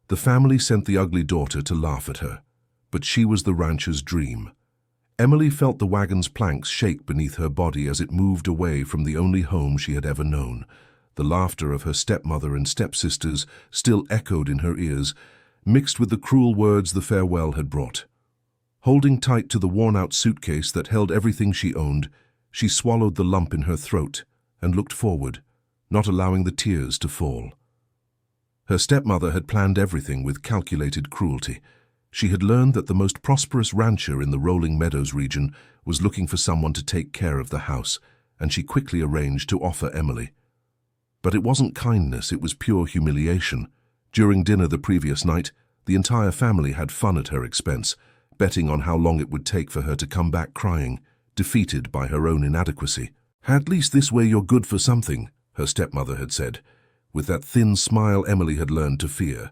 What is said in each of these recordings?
The family sent the ugly daughter to laugh at her, but she was the rancher's dream. Emily felt the wagon's planks shake beneath her body as it moved away from the only home she had ever known. The laughter of her stepmother and stepsisters still echoed in her ears, mixed with the cruel words the farewell had brought. Holding tight to the worn-out suitcase that held everything she owned, she swallowed the lump in her throat and looked forward, not allowing the tears to fall. Her stepmother had planned everything with calculated cruelty. She had learned that the most prosperous rancher in the Rolling Meadows region was looking for someone to take care of the house, and she quickly arranged to offer Emily. But it wasn't kindness, it was pure humiliation. During dinner the previous night, the entire family had fun at her expense, betting on how long it would take for her to come back crying, defeated by her own inadequacy. "At least this way you're good for something," her stepmother had said, with that thin smile Emily had learned to fear.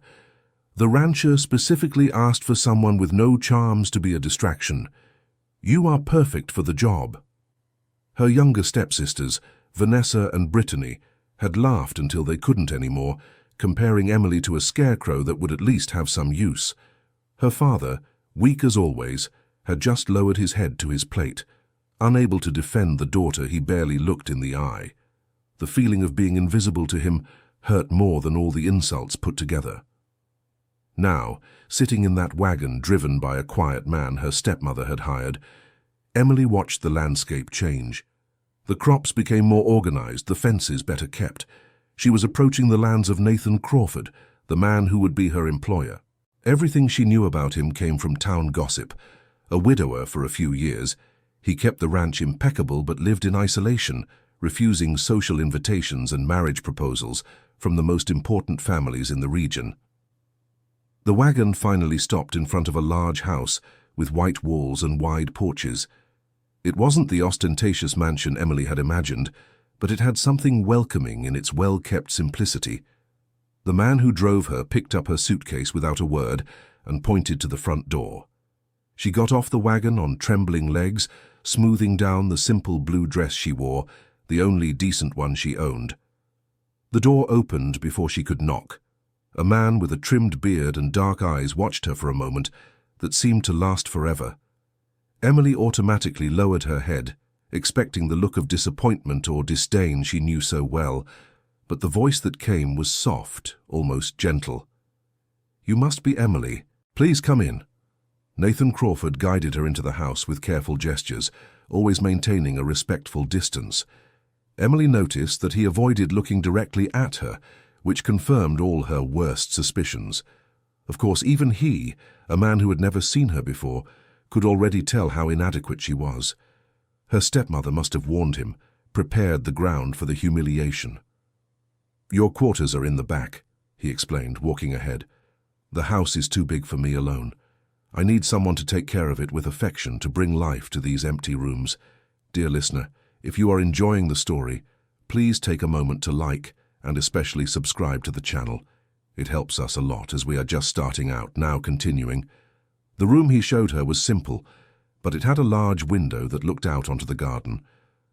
The rancher specifically asked for someone with no charms to be a distraction. "You are perfect for the job." Her younger stepsisters, Vanessa and Brittany, had laughed until they couldn't anymore, comparing Emily to a scarecrow that would at least have some use. Her father, weak as always, had just lowered his head to his plate, unable to defend the daughter he barely looked in the eye. The feeling of being invisible to him hurt more than all the insults put together. Now, sitting in that wagon driven by a quiet man her stepmother had hired, Emily watched the landscape change. The crops became more organized, the fences better kept. She was approaching the lands of Nathan Crawford, the man who would be her employer. Everything she knew about him came from town gossip. A widower for a few years, he kept the ranch impeccable but lived in isolation, refusing social invitations and marriage proposals from the most important families in the region. The wagon finally stopped in front of a large house with white walls and wide porches. It wasn't the ostentatious mansion Emily had imagined, but it had something welcoming in its well-kept simplicity. The man who drove her picked up her suitcase without a word and pointed to the front door. She got off the wagon on trembling legs, smoothing down the simple blue dress she wore, the only decent one she owned. The door opened before she could knock. A man with a trimmed beard and dark eyes watched her for a moment that seemed to last forever. Emily automatically lowered her head, expecting the look of disappointment or disdain she knew so well, but the voice that came was soft, almost gentle. "You must be Emily. Please come in." Nathan Crawford guided her into the house with careful gestures, always maintaining a respectful distance. Emily noticed that he avoided looking directly at her, which confirmed all her worst suspicions. Of course, even he, a man who had never seen her before, could already tell how inadequate she was. Her stepmother must have warned him, prepared the ground for the humiliation. "Your quarters are in the back," he explained, walking ahead. "The house is too big for me alone. I need someone to take care of it with affection to bring life to these empty rooms. Dear listener, if you are enjoying the story, please take a moment to like and especially subscribe to the channel. It helps us a lot as we are just starting out, now continuing. The room he showed her was simple, but it had a large window that looked out onto the garden.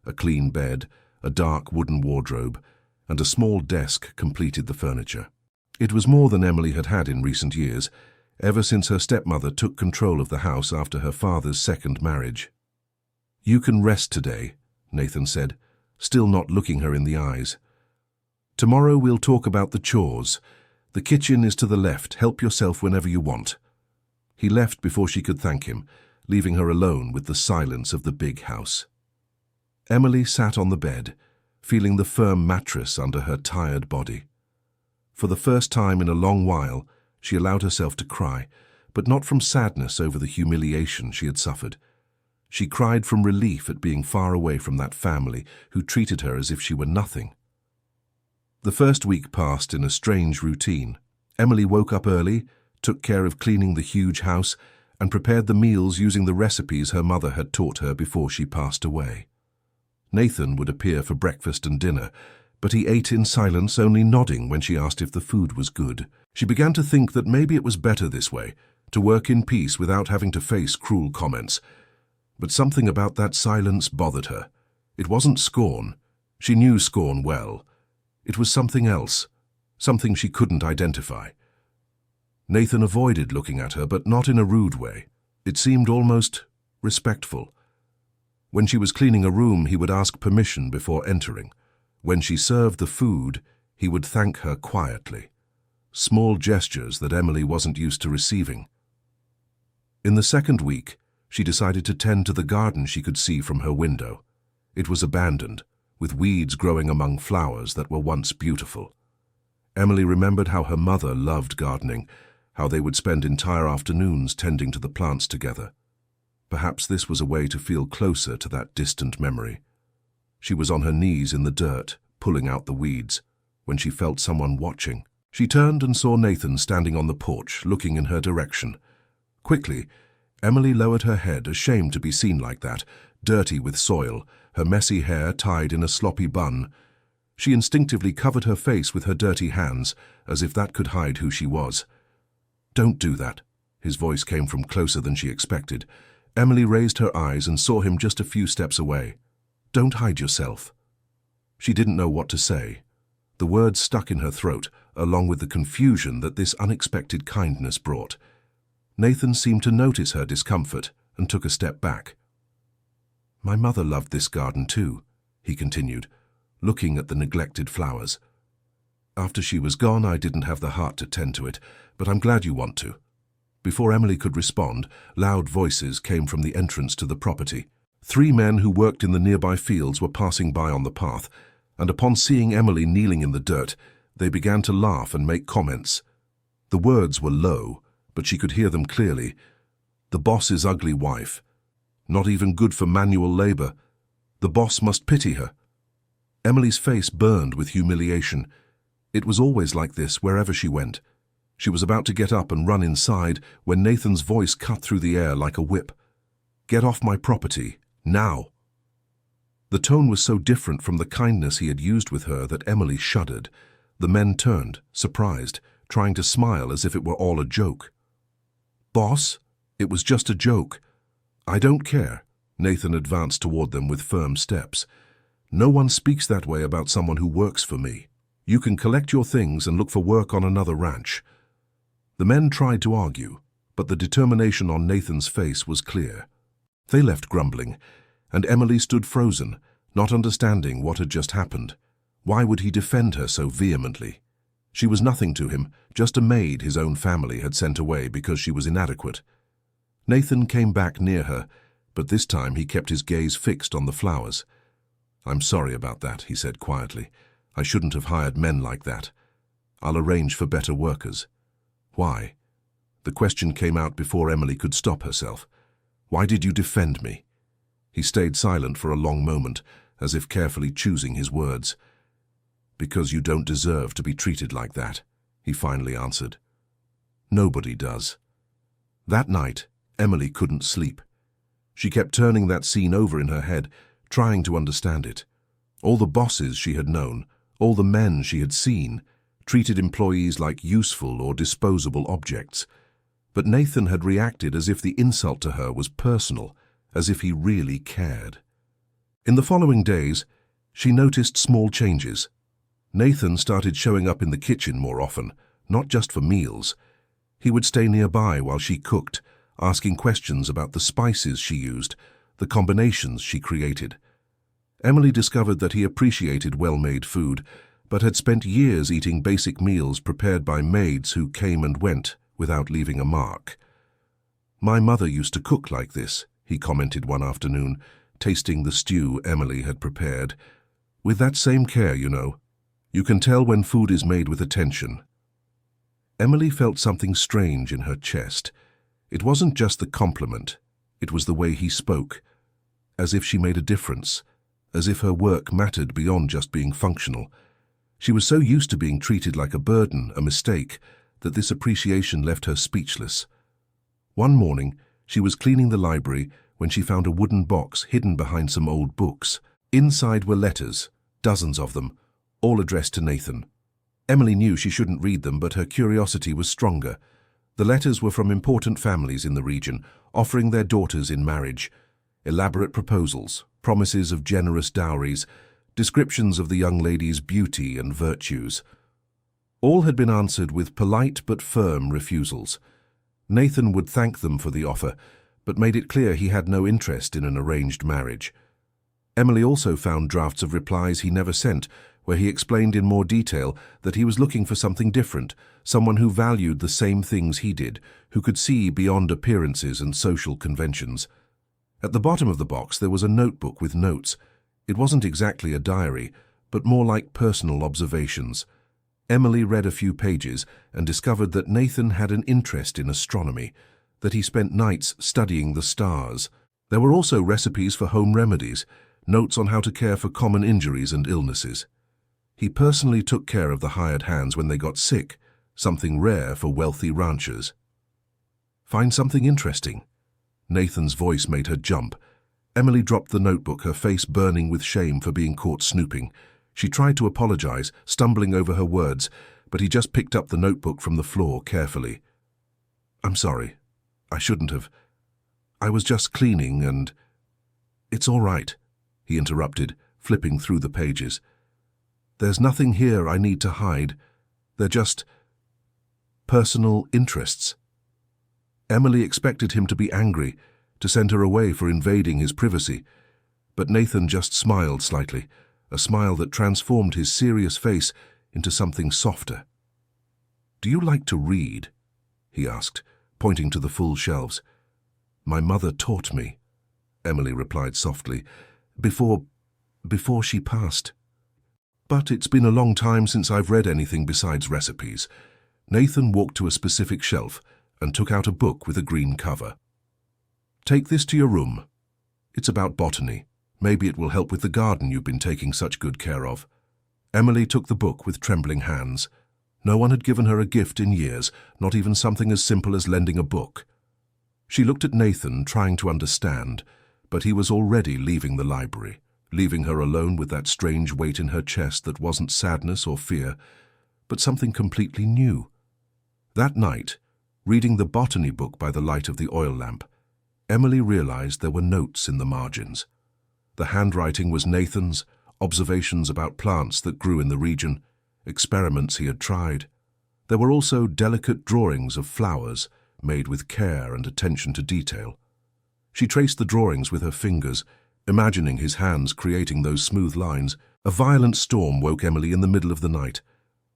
A clean bed, a dark wooden wardrobe, and a small desk completed the furniture. It was more than Emily had had in recent years, ever since her stepmother took control of the house after her father's second marriage. "You can rest today," Nathan said, still not looking her in the eyes. "Tomorrow we'll talk about the chores. The kitchen is to the left. Help yourself whenever you want." He left before she could thank him, leaving her alone with the silence of the big house. Emily sat on the bed, feeling the firm mattress under her tired body. For the first time in a long while, she allowed herself to cry, but not from sadness over the humiliation she had suffered. She cried from relief at being far away from that family who treated her as if she were nothing. The first week passed in a strange routine. Emily woke up early, took care of cleaning the huge house, and prepared the meals using the recipes her mother had taught her before she passed away. Nathan would appear for breakfast and dinner, but he ate in silence, only nodding when she asked if the food was good. She began to think that maybe it was better this way, to work in peace without having to face cruel comments. But something about that silence bothered her. It wasn't scorn. She knew scorn well. It was something else, something she couldn't identify. Nathan avoided looking at her, but not in a rude way. It seemed almost respectful. When she was cleaning a room, he would ask permission before entering. When she served the food, he would thank her quietly. Small gestures that Emily wasn't used to receiving. In the second week, she decided to tend to the garden she could see from her window. It was abandoned, with weeds growing among flowers that were once beautiful. Emily remembered how her mother loved gardening, how they would spend entire afternoons tending to the plants together. Perhaps this was a way to feel closer to that distant memory. She was on her knees in the dirt, pulling out the weeds, when she felt someone watching. She turned and saw Nathan standing on the porch, looking in her direction. Quickly, Emily lowered her head, ashamed to be seen like that, dirty with soil, her messy hair tied in a sloppy bun. She instinctively covered her face with her dirty hands, as if that could hide who she was. "Don't do that." His voice came from closer than she expected. Emily raised her eyes and saw him just a few steps away. "Don't hide yourself." She didn't know what to say. The words stuck in her throat, along with the confusion that this unexpected kindness brought. Nathan seemed to notice her discomfort and took a step back. "My mother loved this garden too," he continued, looking at the neglected flowers. "After she was gone, I didn't have the heart to tend to it, but I'm glad you want to." Before Emily could respond, loud voices came from the entrance to the property. 3 men who worked in the nearby fields were passing by on the path, and upon seeing Emily kneeling in the dirt, they began to laugh and make comments. The words were low, but she could hear them clearly. "The boss's ugly wife. Not even good for manual labor. The boss must pity her." Emily's face burned with humiliation. It was always like this wherever she went. She was about to get up and run inside when Nathan's voice cut through the air like a whip. "Get off my property, now." The tone was so different from the kindness he had used with her that Emily shuddered. The men turned, surprised, trying to smile as if it were all a joke. "Boss, it was just a joke." "I don't care." Nathan advanced toward them with firm steps. "No one speaks that way about someone who works for me. You can collect your things and look for work on another ranch." The men tried to argue, but the determination on Nathan's face was clear. They left grumbling, and Emily stood frozen, not understanding what had just happened. Why would he defend her so vehemently? She was nothing to him, just a maid his own family had sent away because she was inadequate. Nathan came back near her, but this time he kept his gaze fixed on the flowers. "I'm sorry about that," he said quietly. "I shouldn't have hired men like that. I'll arrange for better workers." "Why?" The question came out before Emily could stop herself. "Why did you defend me?" He stayed silent for a long moment, as if carefully choosing his words. "Because you don't deserve to be treated like that," he finally answered. "Nobody does." That night, Emily couldn't sleep. She kept turning that scene over in her head, trying to understand it. All the bosses she had known, all the men she had seen, treated employees like useful or disposable objects. But Nathan had reacted as if the insult to her was personal, as if he really cared. In the following days, she noticed small changes. Nathan started showing up in the kitchen more often, not just for meals. He would stay nearby while she cooked, asking questions about the spices she used, the combinations she created. Emily discovered that he appreciated well-made food, but had spent years eating basic meals prepared by maids who came and went without leaving a mark. "My mother used to cook like this," he commented one afternoon, tasting the stew Emily had prepared. "With that same care, you know. You can tell when food is made with attention." Emily felt something strange in her chest. It wasn't just the compliment, it was the way he spoke. As if she made a difference, as if her work mattered beyond just being functional. She was so used to being treated like a burden, a mistake, that this appreciation left her speechless. One morning, she was cleaning the library when she found a wooden box hidden behind some old books. Inside were letters, dozens of them, all addressed to Nathan. Emily knew she shouldn't read them, but her curiosity was stronger. The letters were from important families in the region, offering their daughters in marriage. Elaborate proposals, promises of generous dowries, descriptions of the young lady's beauty and virtues. All had been answered with polite but firm refusals. Nathan would thank them for the offer, but made it clear he had no interest in an arranged marriage. Emily also found drafts of replies he never sent, where he explained in more detail that he was looking for something different, someone who valued the same things he did, who could see beyond appearances and social conventions. At the bottom of the box there was a notebook with notes. It wasn't exactly a diary, but more like personal observations. Emily read a few pages and discovered that Nathan had an interest in astronomy, that he spent nights studying the stars. There were also recipes for home remedies, notes on how to care for common injuries and illnesses. He personally took care of the hired hands when they got sick, something rare for wealthy ranchers. Find something interesting? Nathan's voice made her jump. Emily dropped the notebook, her face burning with shame for being caught snooping. She tried to apologize, stumbling over her words, but he just picked up the notebook from the floor carefully. I'm sorry. I shouldn't have. I was just cleaning and... It's all right, he interrupted, flipping through the pages. There's nothing here I need to hide. They're just personal interests. Emily expected him to be angry, to send her away for invading his privacy, but Nathan just smiled slightly, a smile that transformed his serious face into something softer. Do you like to read? He asked, pointing to the full shelves. My mother taught me, Emily replied softly, before she passed. But it's been a long time since I've read anything besides recipes. Nathan walked to a specific shelf and took out a book with a green cover. Take this to your room. It's about botany. Maybe it will help with the garden you've been taking such good care of. Emily took the book with trembling hands. No one had given her a gift in years, not even something as simple as lending a book. She looked at Nathan, trying to understand, but he was already leaving the library, leaving her alone with that strange weight in her chest that wasn't sadness or fear, but something completely new. That night, reading the botany book by the light of the oil lamp, Emily realized there were notes in the margins. The handwriting was Nathan's, observations about plants that grew in the region, experiments he had tried. There were also delicate drawings of flowers, made with care and attention to detail. She traced the drawings with her fingers, imagining his hands creating those smooth lines. A violent storm woke Emily in the middle of the night.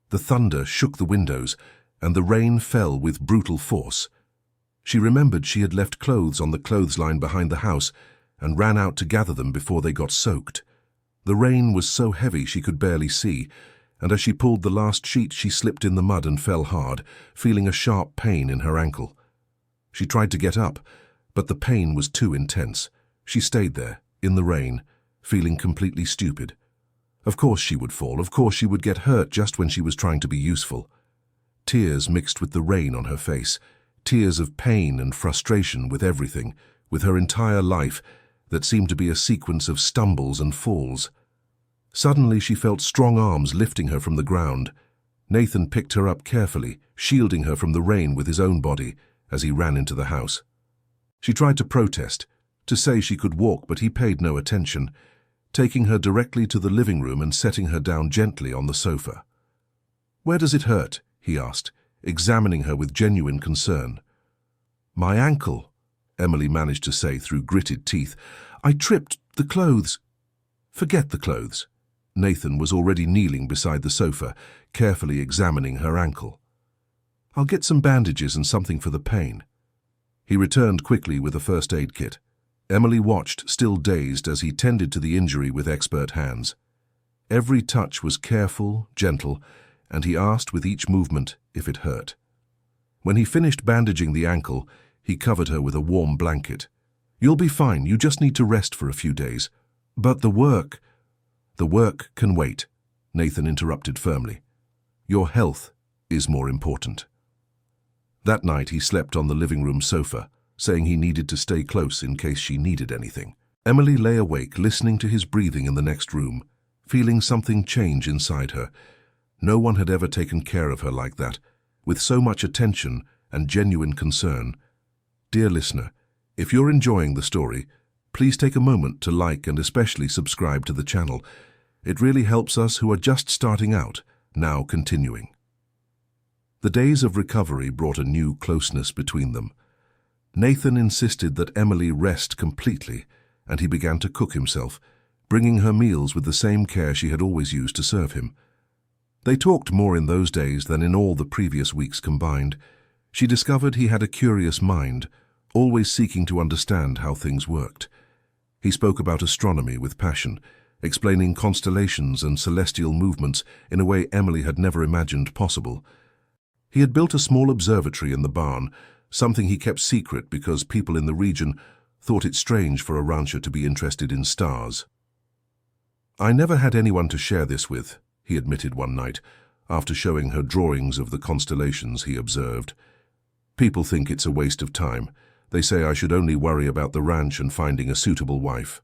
The thunder shook the windows, and the rain fell with brutal force. She remembered she had left clothes on the clothesline behind the house and ran out to gather them before they got soaked. The rain was so heavy she could barely see, and as she pulled the last sheet she slipped in the mud and fell hard, feeling a sharp pain in her ankle. She tried to get up, but the pain was too intense. She stayed there, in the rain, feeling completely stupid. Of course she would fall, of course she would get hurt just when she was trying to be useful. Tears mixed with the rain on her face, tears of pain and frustration with everything, with her entire life, that seemed to be a sequence of stumbles and falls. Suddenly she felt strong arms lifting her from the ground. Nathan picked her up carefully, shielding her from the rain with his own body as he ran into the house. She tried to protest, to say she could walk, but he paid no attention, taking her directly to the living room and setting her down gently on the sofa. "Where does it hurt?" he asked, examining her with genuine concern. "My ankle," Emily managed to say through gritted teeth. "I tripped the clothes." "Forget the clothes." Nathan was already kneeling beside the sofa, carefully examining her ankle. "I'll get some bandages and something for the pain." He returned quickly with a first aid kit. Emily watched, still dazed, as he tended to the injury with expert hands. Every touch was careful, gentle, and he asked with each movement if it hurt. When he finished bandaging the ankle, he covered her with a warm blanket. "You'll be fine, you just need to rest for a few days." "But the work..." "The work can wait," Nathan interrupted firmly. "Your health is more important." That night he slept on the living room sofa, saying he needed to stay close in case she needed anything. Emily lay awake, listening to his breathing in the next room, feeling something change inside her. No one had ever taken care of her like that, with so much attention and genuine concern. Dear listener, if you're enjoying the story, please take a moment to like and especially subscribe to the channel. It really helps us who are just starting out, now continuing. The days of recovery brought a new closeness between them. Nathan insisted that Emily rest completely, and he began to cook himself, bringing her meals with the same care she had always used to serve him. They talked more in those days than in all the previous weeks combined. She discovered he had a curious mind, always seeking to understand how things worked. He spoke about astronomy with passion, explaining constellations and celestial movements in a way Emily had never imagined possible. He had built a small observatory in the barn, something he kept secret because people in the region thought it strange for a rancher to be interested in stars. "I never had anyone to share this with," he admitted one night, after showing her drawings of the constellations he observed. "People think it's a waste of time. They say I should only worry about the ranch and finding a suitable wife."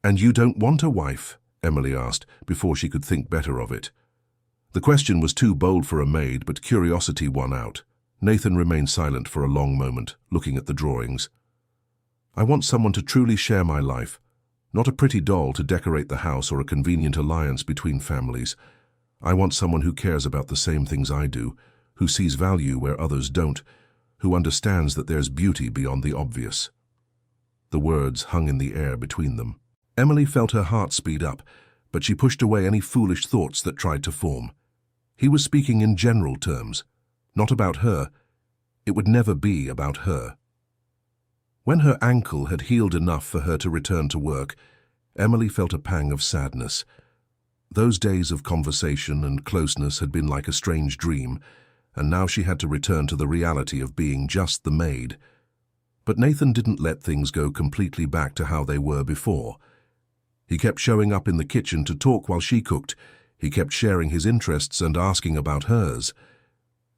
"And you don't want a wife?" Emily asked, before she could think better of it. The question was too bold for a maid, but curiosity won out. Nathan remained silent for a long moment, looking at the drawings. "I want someone to truly share my life, not a pretty doll to decorate the house or a convenient alliance between families. I want someone who cares about the same things I do, who sees value where others don't, who understands that there's beauty beyond the obvious." The words hung in the air between them. Emily felt her heart speed up, but she pushed away any foolish thoughts that tried to form. He was speaking in general terms, not about her. It would never be about her. When her ankle had healed enough for her to return to work, Emily felt a pang of sadness. Those days of conversation and closeness had been like a strange dream, and now she had to return to the reality of being just the maid. But Nathan didn't let things go completely back to how they were before. He kept showing up in the kitchen to talk while she cooked. He kept sharing his interests and asking about hers.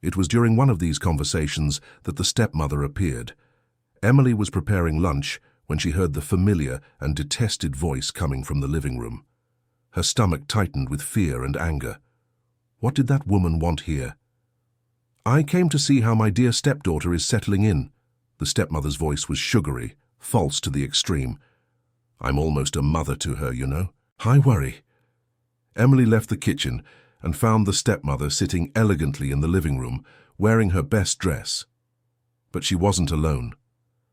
It was during one of these conversations that the stepmother appeared. Emily was preparing lunch when she heard the familiar and detested voice coming from the living room. Her stomach tightened with fear and anger. What did that woman want here? "I came to see how my dear stepdaughter is settling in." The stepmother's voice was sugary, false to the extreme. "I'm almost a mother to her, you know. I worry." Emily left the kitchen and found the stepmother sitting elegantly in the living room, wearing her best dress. But she wasn't alone.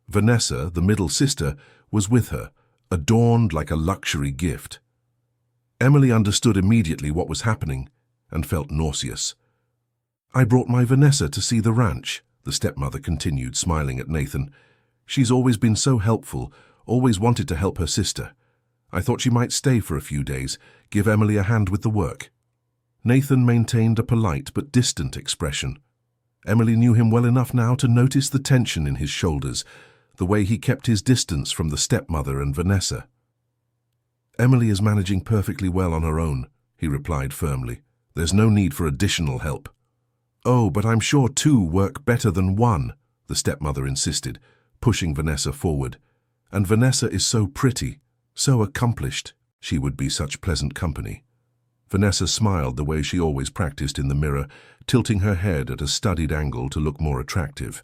Vanessa, the middle sister, was with her, adorned like a luxury gift. Emily understood immediately what was happening and felt nauseous. "I brought my Vanessa to see the ranch," the stepmother continued, smiling at Nathan. "She's always been so helpful, always wanted to help her sister. I thought she might stay for a few days, give Emily a hand with the work." Nathan maintained a polite but distant expression. Emily knew him well enough now to notice the tension in his shoulders, the way he kept his distance from the stepmother and Vanessa. "Emily is managing perfectly well on her own," he replied firmly. "There's no need for additional help." "Oh, but I'm sure two work better than one," the stepmother insisted, pushing Vanessa forward. "And Vanessa is so pretty, so accomplished. She would be such pleasant company." Vanessa smiled the way she always practiced in the mirror, tilting her head at a studied angle to look more attractive.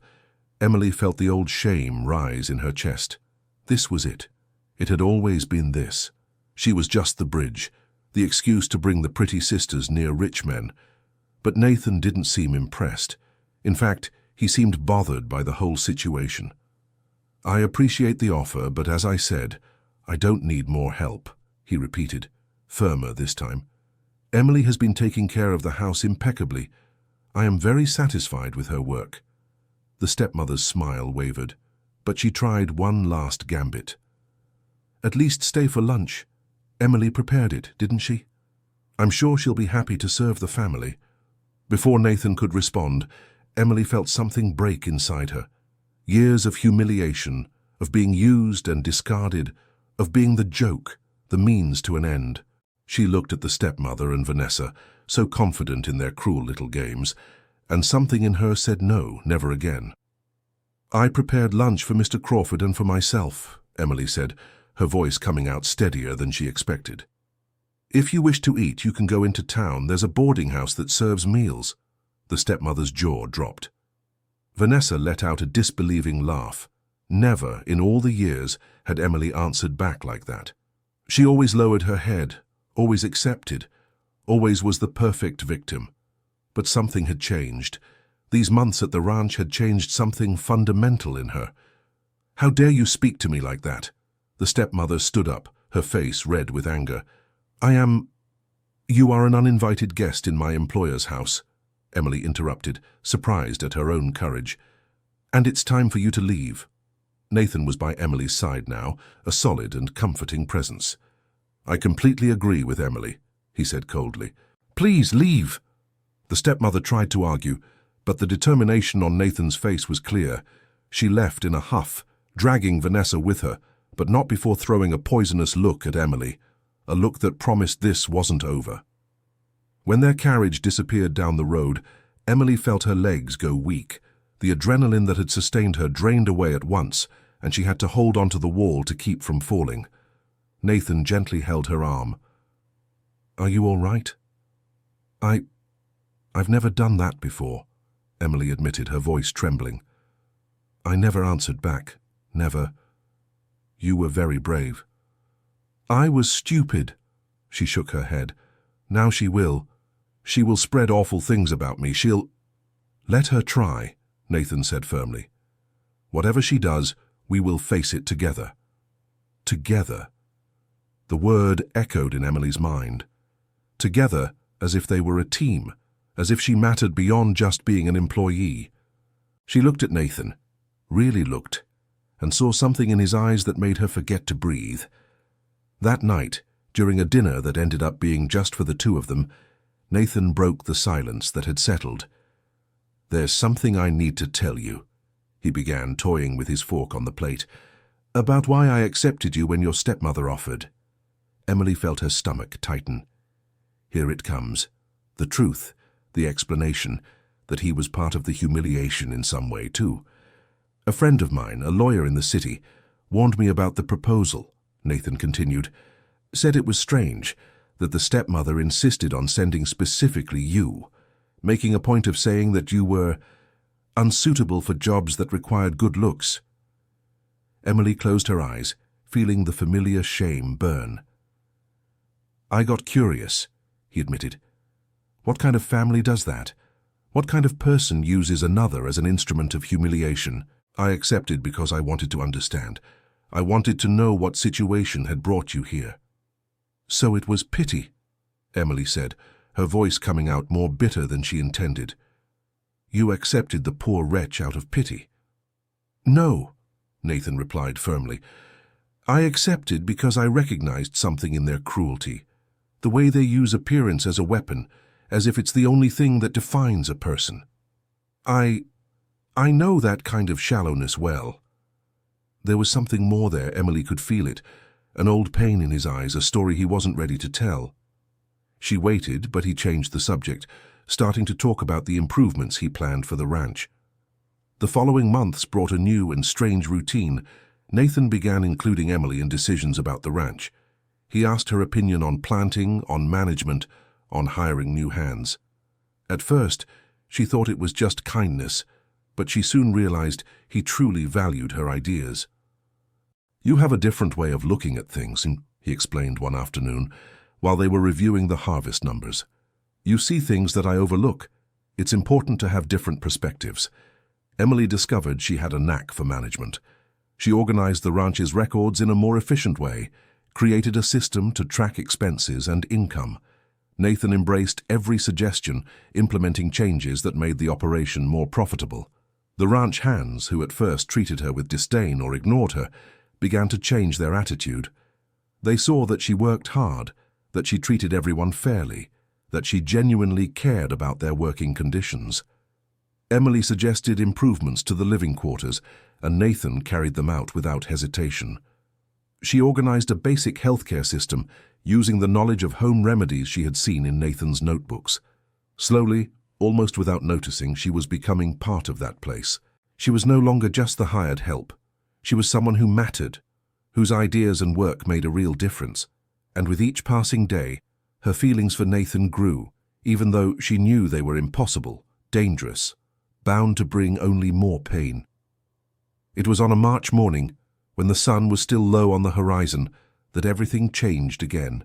Emily felt the old shame rise in her chest. This was it. It had always been this. She was just the bridge, the excuse to bring the pretty sisters near rich men. But Nathan didn't seem impressed. In fact, he seemed bothered by the whole situation. "I appreciate the offer, but as I said, I don't need more help," he repeated, firmer this time. "Emily has been taking care of the house impeccably. I am very satisfied with her work." The stepmother's smile wavered, but she tried one last gambit. "At least stay for lunch. Emily prepared it, didn't she? I'm sure she'll be happy to serve the family." Before Nathan could respond, Emily felt something break inside her. Years of humiliation, of being used and discarded, of being the joke, the means to an end. She looked at the stepmother and Vanessa, so confident in their cruel little games, and something in her said no, never again. "I prepared lunch for Mr. Crawford and for myself," Emily said, her voice coming out steadier than she expected. "If you wish to eat, you can go into town. There's a boarding house that serves meals." The stepmother's jaw dropped. Vanessa let out a disbelieving laugh. Never, in all the years, had Emily answered back like that. She always lowered her head, always accepted, always was the perfect victim. But something had changed. These months at the ranch had changed something fundamental in her. "How dare you speak to me like that?" The stepmother stood up, her face red with anger. "You are an uninvited guest in my employer's house," Emily interrupted, surprised at her own courage. "And it's time for you to leave." Nathan was by Emily's side now, a solid and comforting presence. "I completely agree with Emily," he said coldly. "Please leave." The stepmother tried to argue, but the determination on Nathan's face was clear. She left in a huff, dragging Vanessa with her, but not before throwing a poisonous look at Emily, a look that promised this wasn't over. When their carriage disappeared down the road, Emily felt her legs go weak. The adrenaline that had sustained her drained away at once, and she had to hold onto the wall to keep from falling. Nathan gently held her arm. "Are you all right?" I've never done that before," Emily admitted, her voice trembling. "I never answered back, never. You were very brave." "I was stupid." She shook her head. "Now she will. She will spread awful things about me. She'll—" "Let her try," Nathan said firmly. "Whatever she does, we will face it together." Together. The word echoed in Emily's mind. Together, as if they were a team, as if she mattered beyond just being an employee. She looked at Nathan, really looked, and saw something in his eyes that made her forget to breathe. That night, during a dinner that ended up being just for the two of them, Nathan broke the silence that had settled. "There's something I need to tell you," he began, toying with his fork on the plate, "about why I accepted you when your stepmother offered." Emily felt her stomach tighten. Here it comes. The truth, the explanation, that he was part of the humiliation in some way too. "A friend of mine, a lawyer in the city, warned me about the proposal," Nathan continued. "Said it was strange that the stepmother insisted on sending specifically you, making a point of saying that you were unsuitable for jobs that required good looks." Emily closed her eyes, feeling the familiar shame burn. "I got curious," he admitted. "What kind of family does that? What kind of person uses another as an instrument of humiliation? I accepted because I wanted to understand. I wanted to know what situation had brought you here." "So it was pity," Emily said, her voice coming out more bitter than she intended. "You accepted the poor wretch out of pity." "No," Nathan replied firmly. "I accepted because I recognized something in their cruelty. The way they use appearance as a weapon, as if it's the only thing that defines a person. I know that kind of shallowness well." There was something more there, Emily could feel it, an old pain in his eyes, a story he wasn't ready to tell. She waited, but he changed the subject, starting to talk about the improvements he planned for the ranch. The following months brought a new and strange routine. Nathan began including Emily in decisions about the ranch. He asked her opinion on planting, on management, on hiring new hands. At first, she thought it was just kindness, but she soon realized he truly valued her ideas. "You have a different way of looking at things," he explained one afternoon, while they were reviewing the harvest numbers. "You see things that I overlook. It's important to have different perspectives." Emily discovered she had a knack for management. She organized the ranch's records in a more efficient way, created a system to track expenses and income. Nathan embraced every suggestion, implementing changes that made the operation more profitable. The ranch hands, who at first treated her with disdain or ignored her, began to change their attitude. They saw that she worked hard, that she treated everyone fairly, that she genuinely cared about their working conditions. Emily suggested improvements to the living quarters, and Nathan carried them out without hesitation. She organized a basic healthcare system, using the knowledge of home remedies she had seen in Nathan's notebooks. Slowly, almost without noticing, she was becoming part of that place. She was no longer just the hired help. She was someone who mattered, whose ideas and work made a real difference. And with each passing day, her feelings for Nathan grew, even though she knew they were impossible, dangerous, bound to bring only more pain. It was on a March morning, when the sun was still low on the horizon, that everything changed again.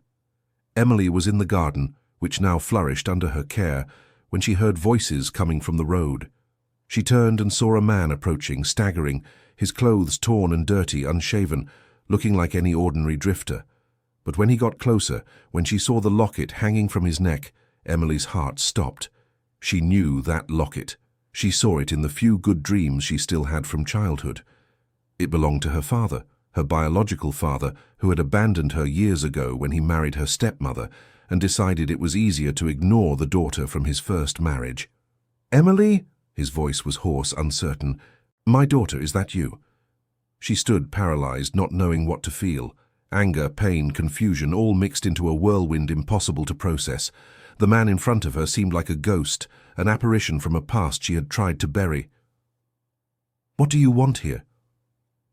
Emily was in the garden, which now flourished under her care, when she heard voices coming from the road. She turned and saw a man approaching, staggering, his clothes torn and dirty, unshaven, looking like any ordinary drifter. But when he got closer, when she saw the locket hanging from his neck, Emily's heart stopped. She knew that locket. She saw it in the few good dreams she still had from childhood. It belonged to her father, her biological father, who had abandoned her years ago when he married her stepmother and decided it was easier to ignore the daughter from his first marriage. "Emily?" His voice was hoarse, uncertain. "My daughter, is that you?" She stood paralyzed, not knowing what to feel. Anger, pain, confusion, all mixed into a whirlwind impossible to process. The man in front of her seemed like a ghost, an apparition from a past she had tried to bury. "What do you want here?"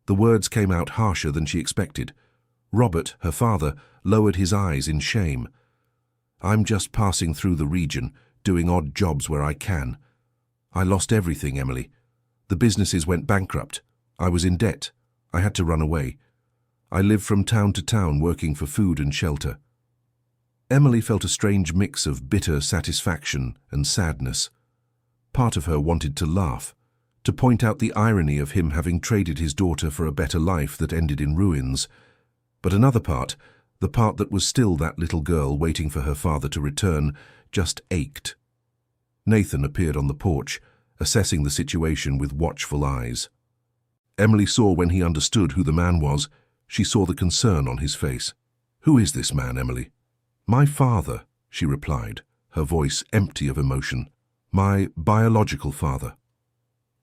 The words came out harsher than she expected. Robert, her father, lowered his eyes in shame. "I'm just passing through the region, doing odd jobs where I can. I lost everything, Emily. The businesses went bankrupt. I was in debt. I had to run away. I lived from town to town working for food and shelter." Emily felt a strange mix of bitter satisfaction and sadness. Part of her wanted to laugh, to point out the irony of him having traded his daughter for a better life that ended in ruins. But another part, the part that was still that little girl waiting for her father to return, just ached. Nathan appeared on the porch, assessing the situation with watchful eyes. Emily saw when he understood who the man was. She saw the concern on his face. "Who is this man, Emily?" "My father," she replied, her voice empty of emotion. "My biological father."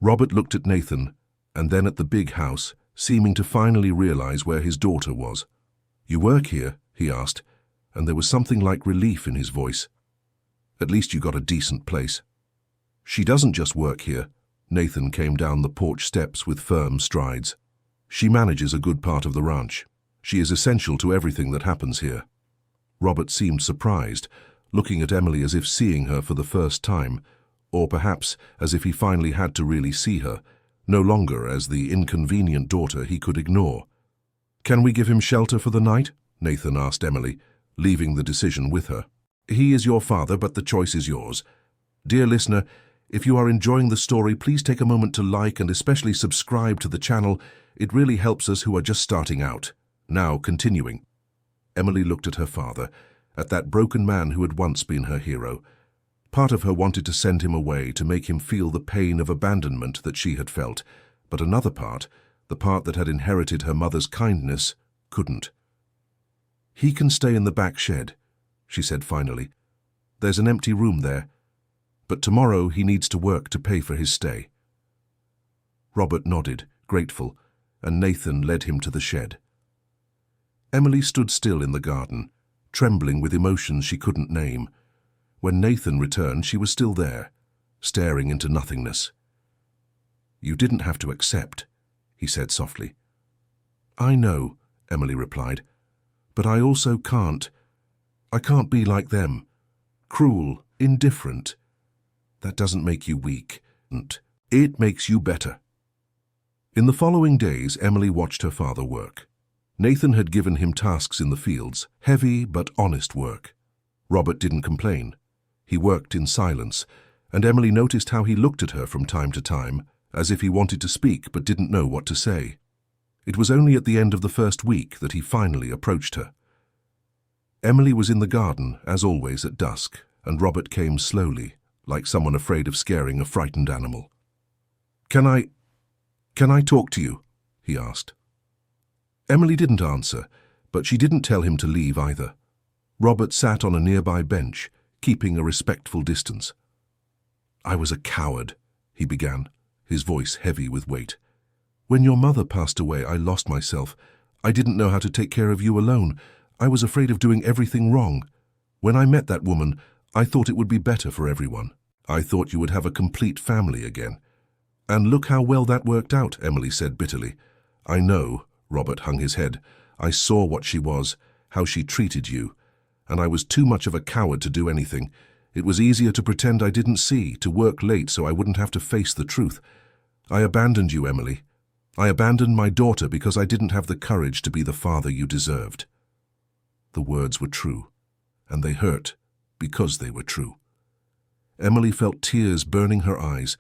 Robert looked at Nathan and then at the big house, seeming to finally realize where his daughter was. "You work here?" he asked, and there was something like relief in his voice. "At least you got a decent place." "She doesn't just work here." Nathan came down the porch steps with firm strides. "She manages a good part of the ranch. She is essential to everything that happens here." Robert seemed surprised, looking at Emily as if seeing her for the first time, or perhaps as if he finally had to really see her, no longer as the inconvenient daughter he could ignore. "Can we give him shelter for the night?" Nathan asked Emily, leaving the decision with her. "He is your father, but the choice is yours. Dear listener, if you are enjoying the story, please take a moment to like and especially subscribe to the channel. It really helps us who are just starting out. Now, continuing. Emily looked at her father, at that broken man who had once been her hero. Part of her wanted to send him away, to make him feel the pain of abandonment that she had felt, but another part, the part that had inherited her mother's kindness, couldn't. "He can stay in the back shed," she said finally. "There's an empty room there. But tomorrow he needs to work to pay for his stay." Robert nodded, grateful, and Nathan led him to the shed. Emily stood still in the garden, trembling with emotions she couldn't name. When Nathan returned, she was still there, staring into nothingness. "You didn't have to accept," he said softly. "I know," Emily replied, "but I also can't. I can't be like them. Cruel, indifferent. That doesn't make you weak. It makes you better." In the following days, Emily watched her father work. Nathan had given him tasks in the fields, heavy but honest work. Robert didn't complain. He worked in silence, and Emily noticed how he looked at her from time to time, as if he wanted to speak but didn't know what to say. It was only at the end of the first week that he finally approached her. Emily was in the garden, as always, at dusk, and Robert came slowly, like someone afraid of scaring a frightened animal. Can I talk to you?" he asked. Emily didn't answer, but she didn't tell him to leave either. Robert sat on a nearby bench, keeping a respectful distance. "I was a coward," he began, his voice heavy with weight. "When your mother passed away, I lost myself. I didn't know how to take care of you alone. I was afraid of doing everything wrong. When I met that woman, I thought it would be better for everyone. I thought you would have a complete family again. And look how well that worked out," Emily said bitterly. "I know," Robert hung his head. "I saw what she was, how she treated you, and I was too much of a coward to do anything. It was easier to pretend I didn't see, to work late so I wouldn't have to face the truth. I abandoned you, Emily. I abandoned my daughter because I didn't have the courage to be the father you deserved." The words were true, and they hurt because they were true. Emily felt tears burning her eyes,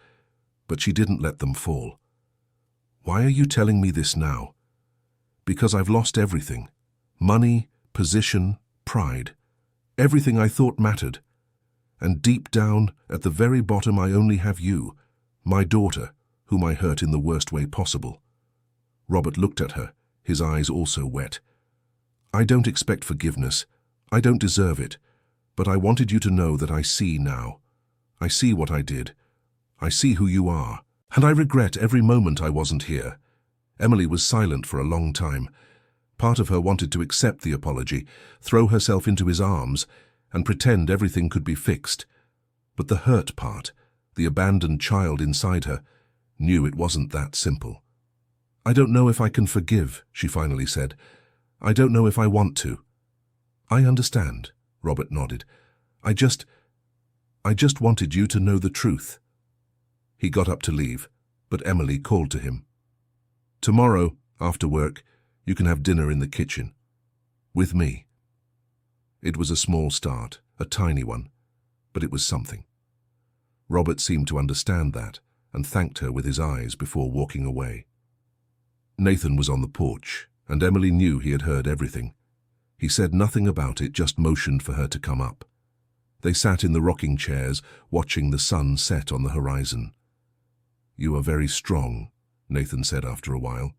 but she didn't let them fall. "Why are you telling me this now?" "Because I've lost everything. Money, position, pride. Everything I thought mattered. And deep down, at the very bottom, I only have you, my daughter, whom I hurt in the worst way possible." Robert looked at her, his eyes also wet. "I don't expect forgiveness. I don't deserve it. But I wanted you to know that I see now. I see what I did. I see who you are. And I regret every moment I wasn't here." Emily was silent for a long time. Part of her wanted to accept the apology, throw herself into his arms, and pretend everything could be fixed. But the hurt part, the abandoned child inside her, knew it wasn't that simple. "I don't know if I can forgive," she finally said. "I don't know if I want to." "I understand," Robert nodded. I just wanted you to know the truth." He got up to leave, but Emily called to him. "Tomorrow, after work, you can have dinner in the kitchen. With me." It was a small start, a tiny one, but it was something. Robert seemed to understand that and thanked her with his eyes before walking away. Nathan was on the porch, and Emily knew he had heard everything. He said nothing about it, just motioned for her to come up. They sat in the rocking chairs, watching the sun set on the horizon. "You are very strong," Nathan said after a while.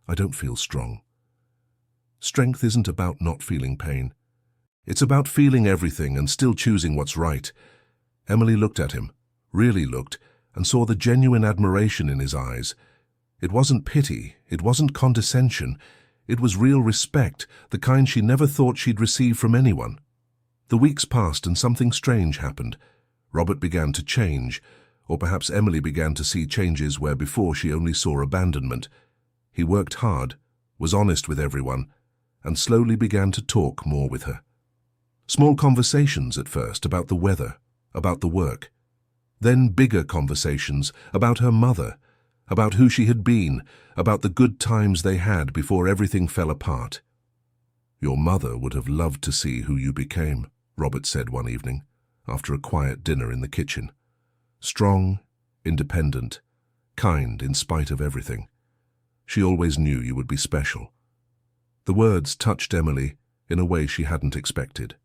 "I don't feel strong." "Strength isn't about not feeling pain. It's about feeling everything and still choosing what's right." Emily looked at him, really looked, and saw the genuine admiration in his eyes. It wasn't pity, it wasn't condescension, it was real respect, the kind she never thought she'd receive from anyone. The weeks passed and something strange happened. Robert began to change, or perhaps Emily began to see changes where before she only saw abandonment. He worked hard, was honest with everyone, and slowly began to talk more with her. Small conversations at first about the weather, about the work. Then bigger conversations about her mother, about who she had been, about the good times they had before everything fell apart. "Your mother would have loved to see who you became," Robert said one evening, after a quiet dinner in the kitchen. "Strong, independent, kind in spite of everything. She always knew you would be special." The words touched Emily in a way she hadn't expected.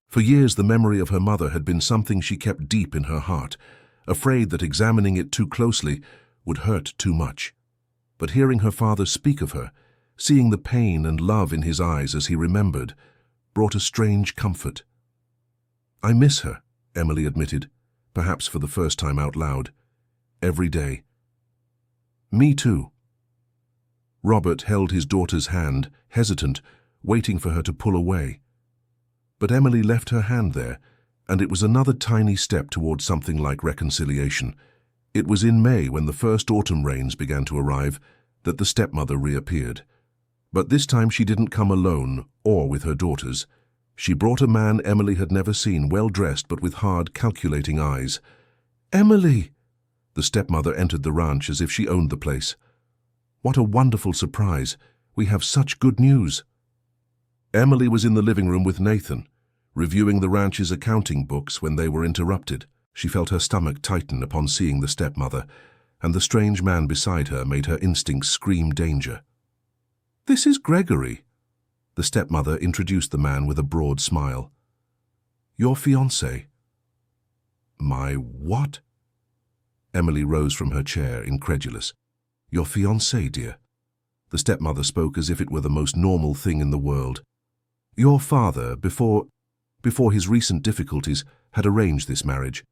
For years the memory of her mother had been something she kept deep in her heart, afraid that examining it too closely would hurt too much. But hearing her father speak of her, seeing the pain and love in his eyes as he remembered, brought a strange comfort. "I miss her," Emily admitted, perhaps for the first time out loud. "Every day." "Me too." Robert held his daughter's hand, hesitant, waiting for her to pull away. But Emily left her hand there, and it was another tiny step towards something like reconciliation. It was in May, when the first autumn rains began to arrive, that the stepmother reappeared. But this time she didn't come alone or with her daughters. She brought a man Emily had never seen, well-dressed but with hard, calculating eyes. "Emily!" The stepmother entered the ranch as if she owned the place. "What a wonderful surprise. We have such good news." Emily was in the living room with Nathan, reviewing the ranch's accounting books when they were interrupted. She felt her stomach tighten upon seeing the stepmother, and the strange man beside her made her instincts scream danger. "This is Gregory." The stepmother introduced the man with a broad smile. "Your fiancé." "My what?" Emily rose from her chair, incredulous. "Your fiancé, dear." The stepmother spoke as if it were the most normal thing in the world. "Your father, before his recent difficulties, had arranged this marriage.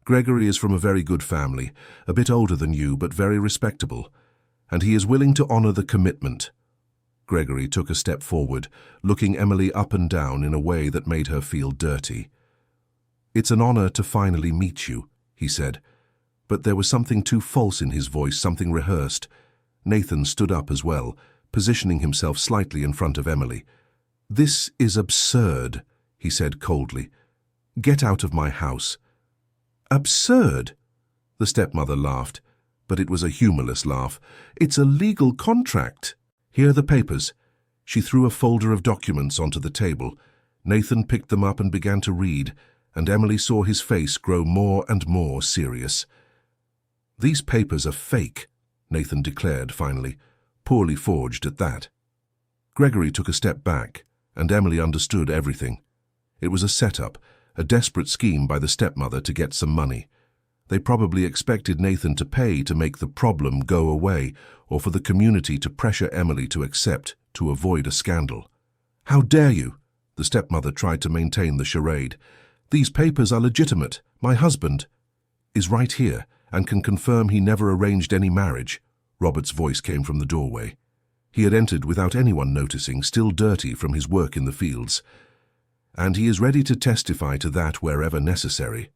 Gregory is from a very good family, a bit older than you, but very respectable, and he is willing to honor the commitment." Gregory took a step forward, looking Emily up and down in a way that made her feel dirty. "It's an honor to finally meet you," he said, but there was something too false in his voice, something rehearsed. Nathan stood up as well, positioning himself slightly in front of Emily. "This is absurd," he said coldly. "Get out of my house." "Absurd?" The stepmother laughed, but it was a humorless laugh. "It's a legal contract. Here are the papers." She threw a folder of documents onto the table. Nathan picked them up and began to read, and Emily saw his face grow more and more serious. "These papers are fake," Nathan declared finally, poorly forged at that. Gregory took a step back, and Emily understood everything. It was a setup, a desperate scheme by the stepmother to get some money. They probably expected Nathan to pay to make the problem go away, or for the community to pressure Emily to accept, to avoid a scandal. "How dare you?" The stepmother tried to maintain the charade. "These papers are legitimate. My husband is right here and can confirm he never arranged any marriage." Robert's voice came from the doorway. He had entered without anyone noticing, still dirty from his work in the fields. "And he is ready to testify to that wherever necessary."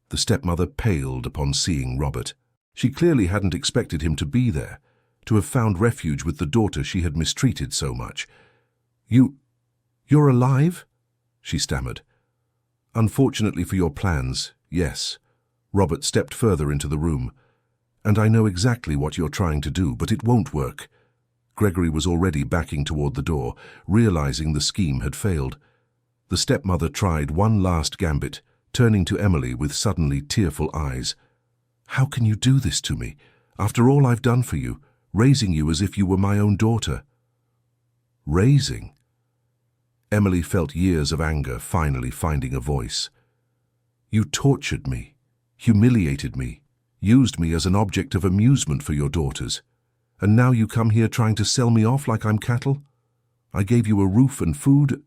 The stepmother paled upon seeing Robert. She clearly hadn't expected him to be there, to have found refuge with the daughter she had mistreated so much. You're alive?" she stammered. "Unfortunately for your plans, yes." Robert stepped further into the room. "And I know exactly what you're trying to do, but it won't work." Gregory was already backing toward the door, realizing the scheme had failed. The stepmother tried one last gambit, turning to Emily with suddenly tearful eyes. "How can you do this to me, after all I've done for you, raising you as if you were my own daughter?" Raising? Emily felt years of anger finally finding a voice. "You tortured me, humiliated me, used me as an object of amusement for your daughters, and now you come here trying to sell me off like I'm cattle? I gave you a roof and food."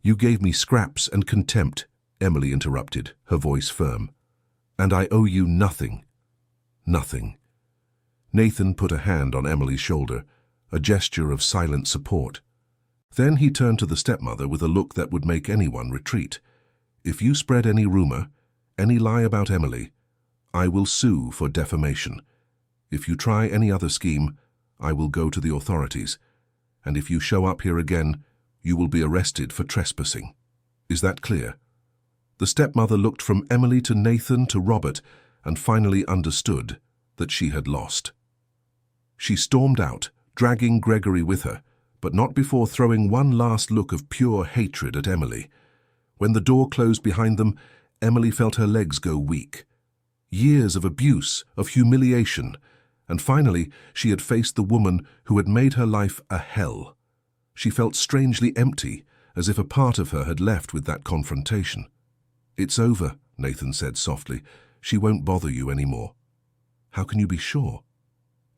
"You gave me scraps and contempt," Emily interrupted, her voice firm. "And I owe you nothing. Nothing." Nathan put a hand on Emily's shoulder, a gesture of silent support. Then he turned to the stepmother with a look that would make anyone retreat. "If you spread any rumor, any lie about Emily, I will sue for defamation. If you try any other scheme, I will go to the authorities. And if you show up here again, you will be arrested for trespassing. Is that clear?" The stepmother looked from Emily to Nathan to Robert and finally understood that she had lost. She stormed out, dragging Gregory with her, but not before throwing one last look of pure hatred at Emily. When the door closed behind them, Emily felt her legs go weak. Years of abuse, of humiliation, and finally she had faced the woman who had made her life a hell. She felt strangely empty, as if a part of her had left with that confrontation. "It's over," Nathan said softly. "She won't bother you anymore." "How can you be sure?"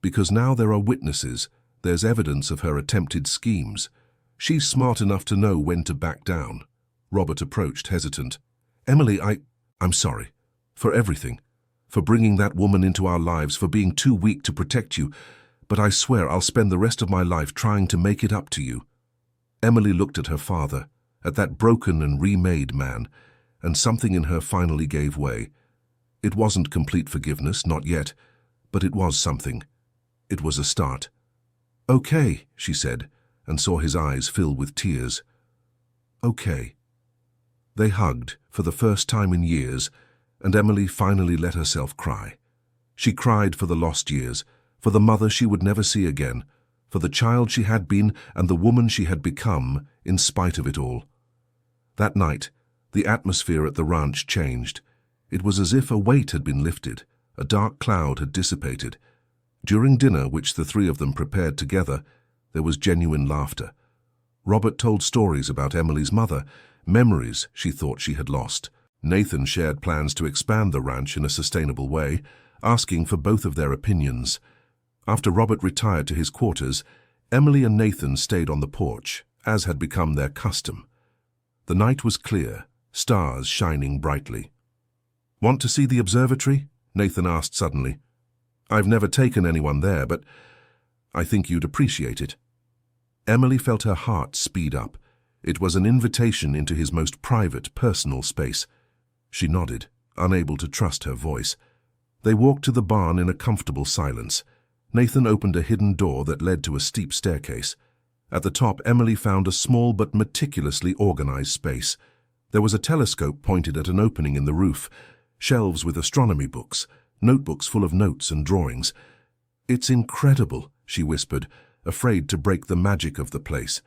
"Because now there are witnesses. There's evidence of her attempted schemes. She's smart enough to know when to back down." Robert approached, hesitant. "Emily, I'm sorry. For everything. For bringing that woman into our lives, for being too weak to protect you. But I swear I'll spend the rest of my life trying to make it up to you." Emily looked at her father, at that broken and remade man, and something in her finally gave way. It wasn't complete forgiveness, not yet, but it was something. It was a start. "Okay," she said, and saw his eyes fill with tears. "Okay." They hugged for the first time in years, and Emily finally let herself cry. She cried for the lost years, for the mother she would never see again, for the child she had been and the woman she had become in spite of it all. That night, the atmosphere at the ranch changed. It was as if a weight had been lifted, a dark cloud had dissipated. During dinner, which the three of them prepared together, there was genuine laughter. Robert told stories about Emily's mother, memories she thought she had lost. Nathan shared plans to expand the ranch in a sustainable way, asking for both of their opinions. After Robert retired to his quarters, Emily and Nathan stayed on the porch, as had become their custom. The night was clear, stars shining brightly. "Want to see the observatory?" Nathan asked suddenly. "I've never taken anyone there, but I think you'd appreciate it." Emily felt her heart speed up. It was an invitation into his most private, personal space. She nodded, unable to trust her voice. They walked to the barn in a comfortable silence. Nathan opened a hidden door that led to a steep staircase. At the top, Emily found a small but meticulously organized space. There was a telescope pointed at an opening in the roof, shelves with astronomy books, notebooks full of notes and drawings. "It's incredible," she whispered, afraid to break the magic of the place.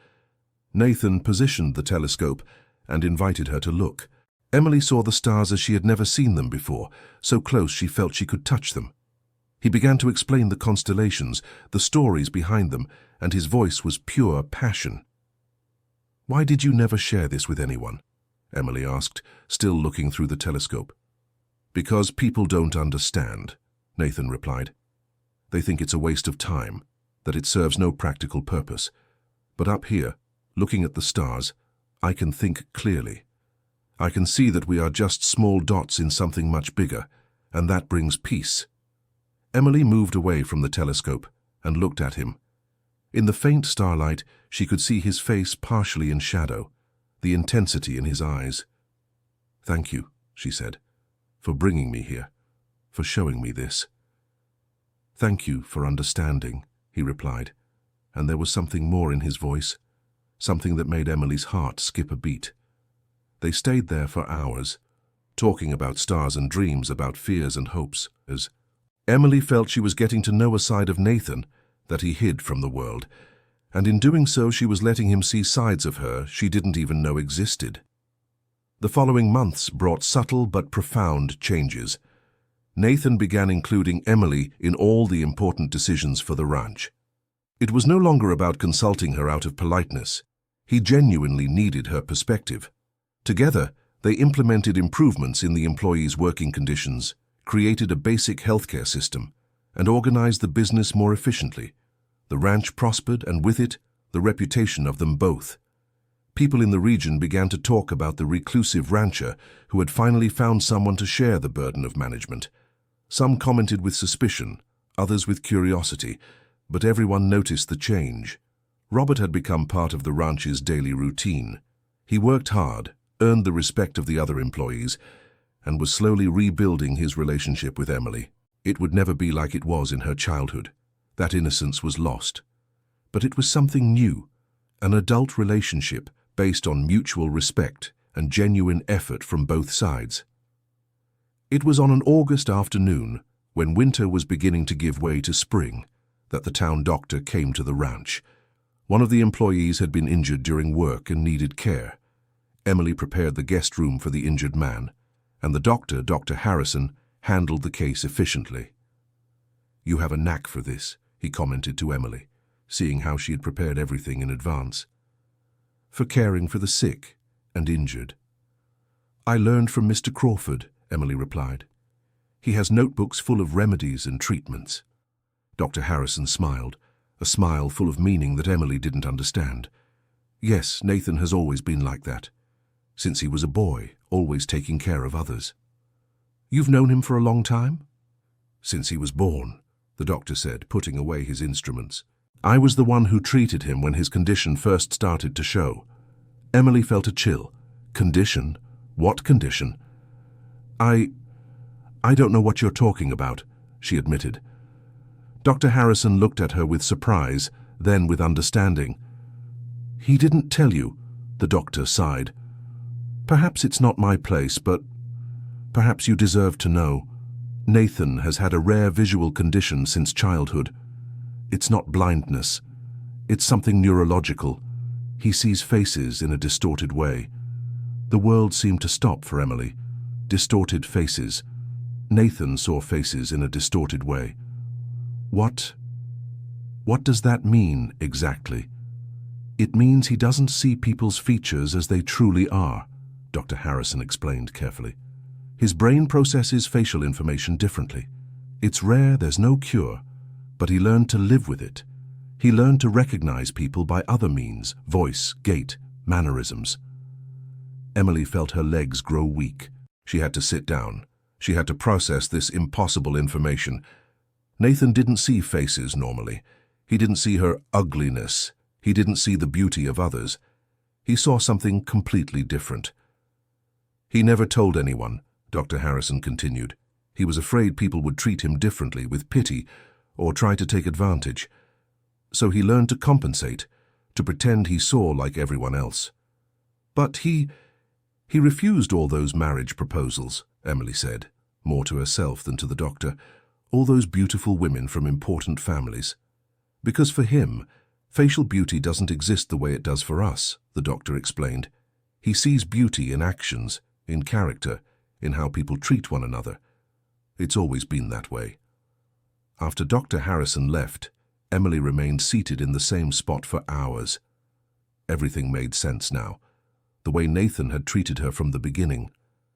Nathan positioned the telescope and invited her to look. Emily saw the stars as she had never seen them before, so close she felt she could touch them. He began to explain the constellations, the stories behind them, and his voice was pure passion. "Why did you never share this with anyone?" Emily asked, still looking through the telescope. "Because people don't understand," Nathan replied. "They think it's a waste of time, that it serves no practical purpose. But up here, looking at the stars, I can think clearly. I can see that we are just small dots in something much bigger, and that brings peace." Emily moved away from the telescope and looked at him. In the faint starlight, she could see his face partially in shadow, the intensity in his eyes. "Thank you," she said, "for bringing me here, for showing me this." "Thank you for understanding," he replied, and there was something more in his voice, something that made Emily's heart skip a beat. They stayed there for hours, talking about stars and dreams, about fears and hopes. As Emily felt she was getting to know a side of Nathan that he hid from the world, and in doing so she was letting him see sides of her she didn't even know existed. The following months brought subtle but profound changes. Nathan began including Emily in all the important decisions for the ranch. It was no longer about consulting her out of politeness. He genuinely needed her perspective. Together, they implemented improvements in the employees' working conditions, created a basic healthcare system, and organized the business more efficiently. The ranch prospered, and with it, the reputation of them both. People in the region began to talk about the reclusive rancher who had finally found someone to share the burden of management. Some commented with suspicion, others with curiosity, but everyone noticed the change. Robert had become part of the ranch's daily routine. He worked hard, earned the respect of the other employees, and was slowly rebuilding his relationship with Emily. It would never be like it was in her childhood. That innocence was lost. But it was something new, an adult relationship based on mutual respect and genuine effort from both sides. It was on an August afternoon, when winter was beginning to give way to spring, that the town doctor came to the ranch. One of the employees had been injured during work and needed care. Emily prepared the guest room for the injured man, and the doctor, Dr. Harrison, handled the case efficiently. "You have a knack for this," he commented to Emily, seeing how she had prepared everything in advance. "For caring for the sick and injured." "I learned from Mr. Crawford," Emily replied. "He has notebooks full of remedies and treatments." Dr. Harrison smiled, a smile full of meaning that Emily didn't understand. "Yes, Nathan has always been like that. Since he was a boy, always taking care of others." "You've known him for a long time?" "Since he was born," the doctor said, putting away his instruments. "I was the one who treated him when his condition first started to show." Emily felt a chill. "Condition? What condition?" I don't know what you're talking about," she admitted. Dr. Harrison looked at her with surprise, then with understanding. "He didn't tell you," the doctor sighed. "Perhaps it's not my place, but perhaps you deserve to know. Nathan has had a rare visual condition since childhood. It's not blindness. It's something neurological. He sees faces in a distorted way." The world seemed to stop for Emily. Distorted faces. Nathan saw faces in a distorted way. What does that mean exactly?" "It means he doesn't see people's features as they truly are," Dr. Harrison explained carefully. "His brain processes facial information differently. It's rare, there's no cure, but he learned to live with it. He learned to recognize people by other means, voice, gait, mannerisms." Emily felt her legs grow weak. She had to sit down. She had to process this impossible information. Nathan didn't see faces normally. He didn't see her ugliness. He didn't see the beauty of others. He saw something completely different. "He never told anyone," Dr. Harrison continued. "He was afraid people would treat him differently, with pity, or try to take advantage. So he learned to compensate, to pretend he saw like everyone else. But he refused all those marriage proposals," Emily said, more to herself than to the doctor, "all those beautiful women from important families. Because for him, facial beauty doesn't exist the way it does for us," the doctor explained. "He sees beauty in actions, in character, in how people treat one another. It's always been that way." After Dr. Harrison left, Emily remained seated in the same spot for hours. Everything made sense now. The way Nathan had treated her from the beginning,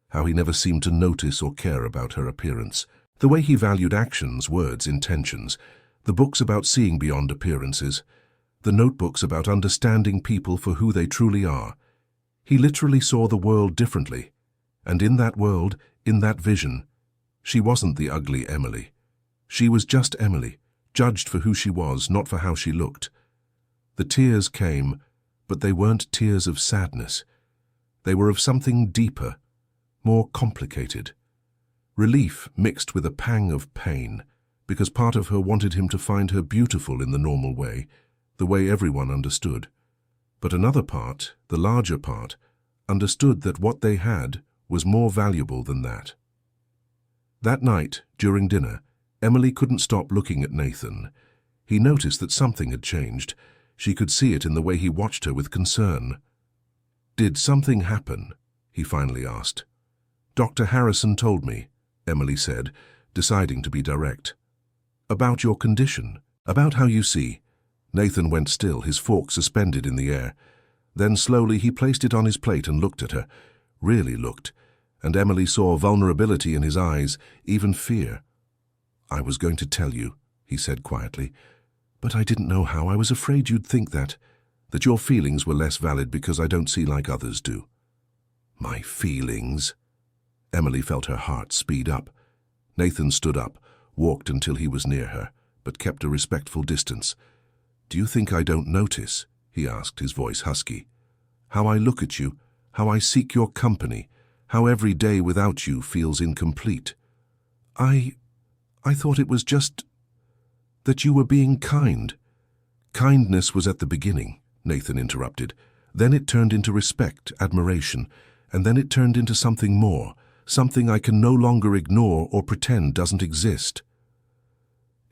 how he never seemed to notice or care about her appearance, the way he valued actions, words, intentions, the books about seeing beyond appearances, the notebooks about understanding people for who they truly are. He literally saw the world differently, and in that world, in that vision, she wasn't the ugly Emily. She was just Emily, judged for who she was, not for how she looked. The tears came, but they weren't tears of sadness. They were of something deeper, more complicated. Relief mixed with a pang of pain, because part of her wanted him to find her beautiful in the normal way, the way everyone understood. But another part, the larger part, understood that what they had was more valuable than that. That night, during dinner, Emily couldn't stop looking at Nathan. He noticed that something had changed. She could see it in the way he watched her with concern. "Did something happen?" he finally asked. "Dr. Harrison told me," Emily said, deciding to be direct. "About your condition, about how you see." Nathan went still, his fork suspended in the air. Then slowly he placed it on his plate and looked at her, really looked, and Emily saw vulnerability in his eyes, even fear. "I was going to tell you," he said quietly, "but I didn't know how. I was afraid you'd think that your feelings were less valid because I don't see like others do." "My feelings?" Emily felt her heart speed up. Nathan stood up, walked until he was near her, but kept a respectful distance. "Do you think I don't notice?" he asked, his voice husky. "How I look at you, how I seek your company, how every day without you feels incomplete. I thought it was just that you were being kind." "Kindness was at the beginning," Nathan interrupted. "Then it turned into respect, admiration, and then it turned into something more, something I can no longer ignore or pretend doesn't exist."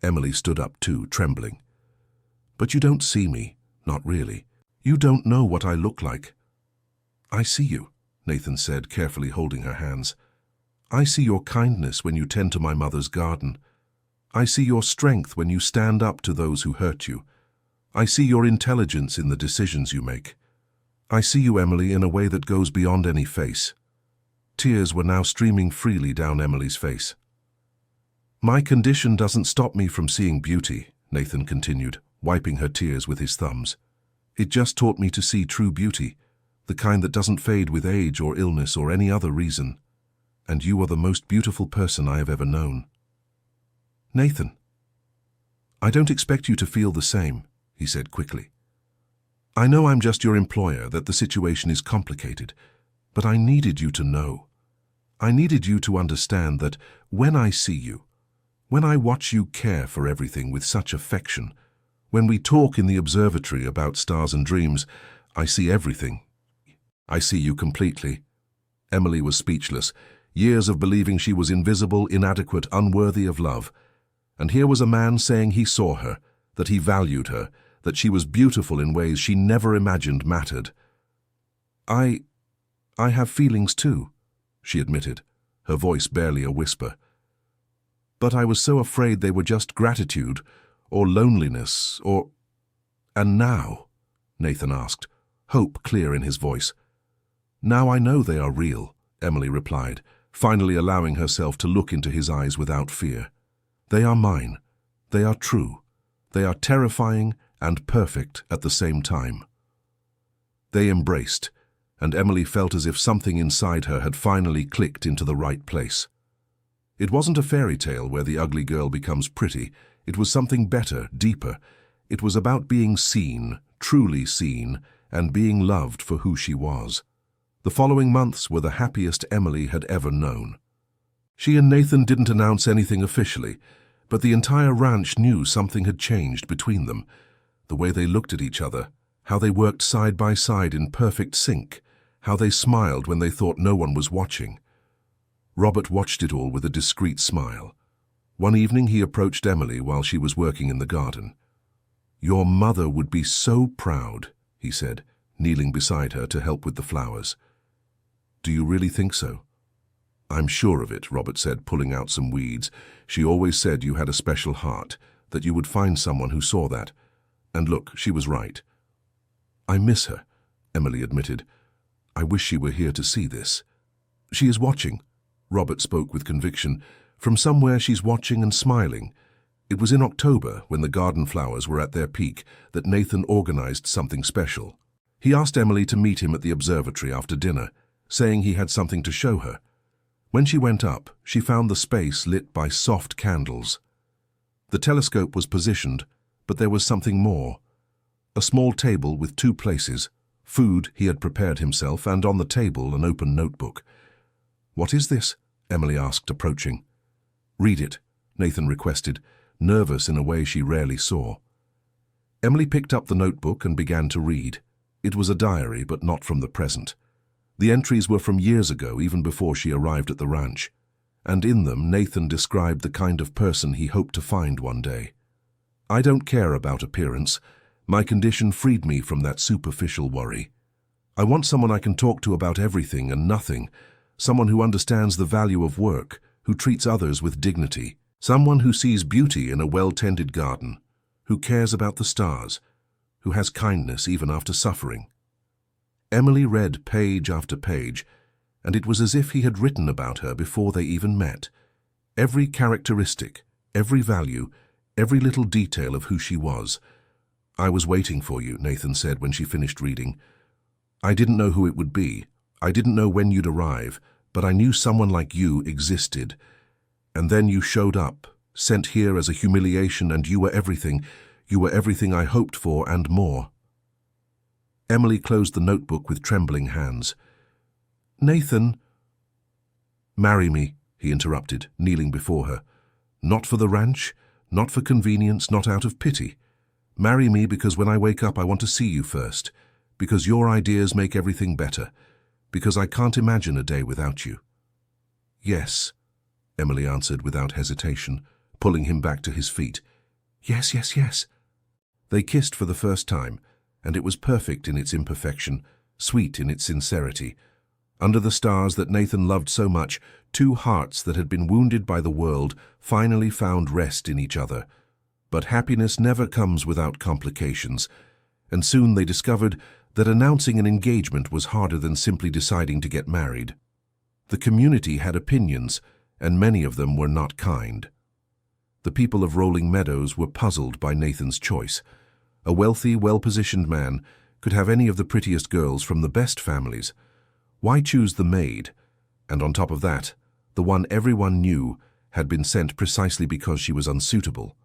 Emily stood up too, trembling. "But you don't see me, not really. You don't know what I look like." "I see you," Nathan said, carefully holding her hands. "I see your kindness when you tend to my mother's garden. I see your strength when you stand up to those who hurt you. I see your intelligence in the decisions you make. I see you, Emily, in a way that goes beyond any face." Tears were now streaming freely down Emily's face. "My condition doesn't stop me from seeing beauty," Nathan continued, wiping her tears with his thumbs. "It just taught me to see true beauty, the kind that doesn't fade with age or illness or any other reason. And you are the most beautiful person I have ever known." "Nathan, I don't expect you to feel the same," he said quickly. "I know I'm just your employer, that the situation is complicated, but I needed you to know. I needed you to understand that when I see you, when I watch you care for everything with such affection, when we talk in the observatory about stars and dreams, I see everything. I see you completely." Emily was speechless. Years of believing she was invisible, inadequate, unworthy of love. And here was a man saying he saw her, that he valued her, that she was beautiful in ways she never imagined mattered. I have feelings too," she admitted, her voice barely a whisper. "But I was so afraid they were just gratitude, or loneliness, or—" "And now?" Nathan asked, hope clear in his voice. "Now I know they are real," Emily replied, finally allowing herself to look into his eyes without fear. "They are mine. They are true. They are terrifying and perfect at the same time." They embraced, and Emily felt as if something inside her had finally clicked into the right place. It wasn't a fairy tale where the ugly girl becomes pretty. It was something better, deeper. It was about being seen, truly seen, and being loved for who she was. The following months were the happiest Emily had ever known. She and Nathan didn't announce anything officially, but the entire ranch knew something had changed between them. The way they looked at each other, how they worked side by side in perfect sync, how they smiled when they thought no one was watching. Robert watched it all with a discreet smile. One evening he approached Emily while she was working in the garden. "Your mother would be so proud," he said, kneeling beside her to help with the flowers. "Do you really think so?" I'm sure of it, Robert said, pulling out some weeds. She always said you had a special heart, that you would find someone who saw that. And look, she was right. I miss her, Emily admitted. I wish she were here to see this. She is watching, Robert spoke with conviction. From somewhere she's watching and smiling. It was in October, when the garden flowers were at their peak, that Nathan organized something special. He asked Emily to meet him at the observatory after dinner, saying he had something to show her. When she went up, she found the space lit by soft candles. The telescope was positioned, but there was something more. A small table with 2 places, food he had prepared himself, and on the table an open notebook. What is this? Emily asked, approaching. Read it, Nathan requested, nervous in a way she rarely saw. Emily picked up the notebook and began to read. It was a diary, but not from the present. The entries were from years ago, even before she arrived at the ranch, and in them Nathan described the kind of person he hoped to find one day. I don't care about appearance. My condition freed me from that superficial worry. I want someone I can talk to about everything and nothing, someone who understands the value of work, who treats others with dignity, someone who sees beauty in a well-tended garden, who cares about the stars, who has kindness even after suffering. Emily read page after page, and it was as if he had written about her before they even met. Every characteristic, every value, every little detail of who she was. I was waiting for you, Nathan said when she finished reading. I didn't know who it would be. I didn't know when you'd arrive, but I knew someone like you existed. And then you showed up, sent here as a humiliation, and you were everything. You were everything I hoped for and more. Emily closed the notebook with trembling hands. Nathan. Marry me, he interrupted, kneeling before her. Not for the ranch, not for convenience, not out of pity. Marry me because when I wake up I want to see you first, because your ideas make everything better, because I can't imagine a day without you. Yes, Emily answered without hesitation, pulling him back to his feet. Yes, yes, yes. They kissed for the first time, and it was perfect in its imperfection, sweet in its sincerity. Under the stars that Nathan loved so much, 2 hearts that had been wounded by the world finally found rest in each other. But happiness never comes without complications, and soon they discovered that announcing an engagement was harder than simply deciding to get married. The community had opinions, and many of them were not kind. The people of Rolling Meadows were puzzled by Nathan's choice. A wealthy, well-positioned man could have any of the prettiest girls from the best families. Why choose the maid? And on top of that, the one everyone knew had been sent precisely because she was unsuitable.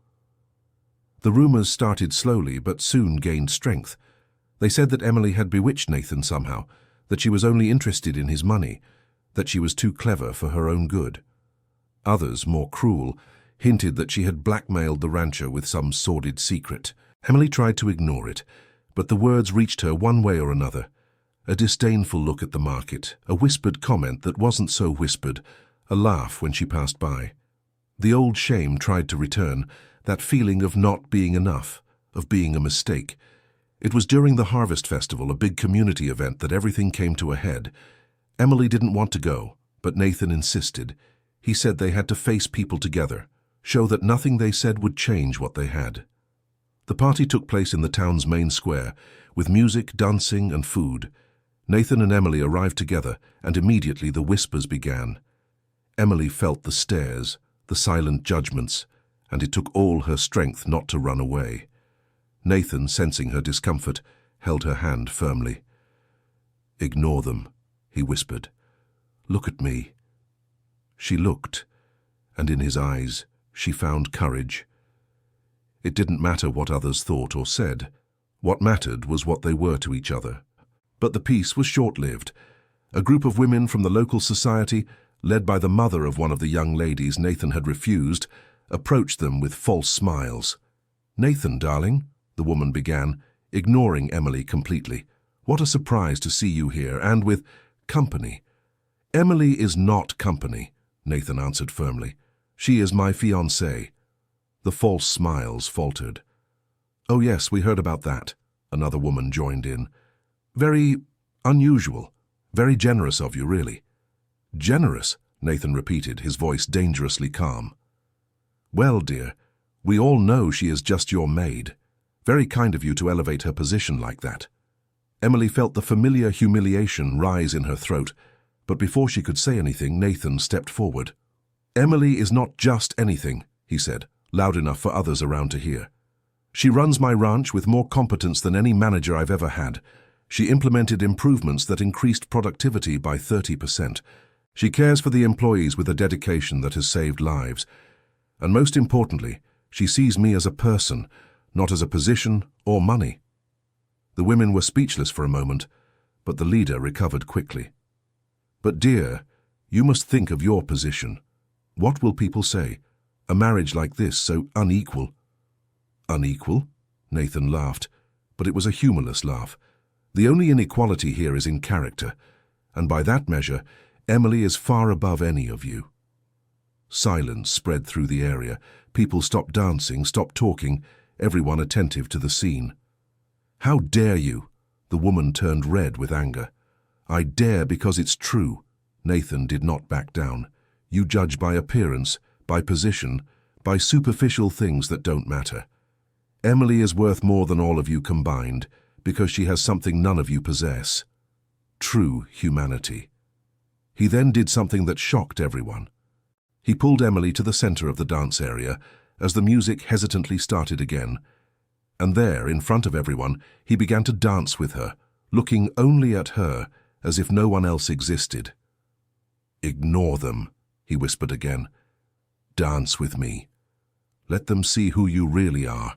The rumors started slowly but soon gained strength. They said that Emily had bewitched Nathan somehow, that she was only interested in his money, that she was too clever for her own good. Others, more cruel, hinted that she had blackmailed the rancher with some sordid secret. Emily tried to ignore it, but the words reached her one way or another. A disdainful look at the market, a whispered comment that wasn't so whispered, a laugh when she passed by. The old shame tried to return, that feeling of not being enough, of being a mistake. It was during the Harvest Festival, a big community event, that everything came to a head. Emily didn't want to go, but Nathan insisted. He said they had to face people together, show that nothing they said would change what they had. The party took place in the town's main square, with music, dancing, and food. Nathan and Emily arrived together, and immediately the whispers began. Emily felt the stares, the silent judgments, and it took all her strength not to run away. Nathan, sensing her discomfort, held her hand firmly. "Ignore them," he whispered. "Look at me." She looked, and in his eyes she found courage. It didn't matter what others thought or said. What mattered was what they were to each other. But the peace was short-lived. A group of women from the local society, led by the mother of one of the young ladies Nathan had refused, approached them with false smiles. "Nathan, darling," the woman began, ignoring Emily completely. "What a surprise to see you here, and with company." "Emily is not company," Nathan answered firmly. "She is my fiancée." The false smiles faltered. "Oh yes, we heard about that," another woman joined in. "Very unusual. Very generous of you, really." "Generous?" Nathan repeated, his voice dangerously calm. Well, dear, we all know she is just your maid. Very kind of you to elevate her position like that. Emily felt the familiar humiliation rise in her throat, but before she could say anything, Nathan stepped forward. Emily is not just anything, he said, loud enough for others around to hear. She runs my ranch with more competence than any manager I've ever had. She implemented improvements that increased productivity by 30%. She cares for the employees with a dedication that has saved lives. And most importantly, she sees me as a person, not as a position or money. The women were speechless for a moment, but the leader recovered quickly. But dear, you must think of your position. What will people say? A marriage like this, so unequal. Unequal? Nathan laughed, but it was a humorless laugh. The only inequality here is in character, and by that measure, Emily is far above any of you. Silence spread through the area. People stopped dancing, stopped talking, everyone attentive to the scene. How dare you? The woman turned red with anger. I dare because it's true. Nathan did not back down. You judge by appearance, by position, by superficial things that don't matter. Emily is worth more than all of you combined because she has something none of you possess. True humanity. He then did something that shocked everyone. He pulled Emily to the center of the dance area as the music hesitantly started again, and there, in front of everyone, he began to dance with her, looking only at her as if no one else existed. Ignore them, he whispered again. Dance with me. Let them see who you really are.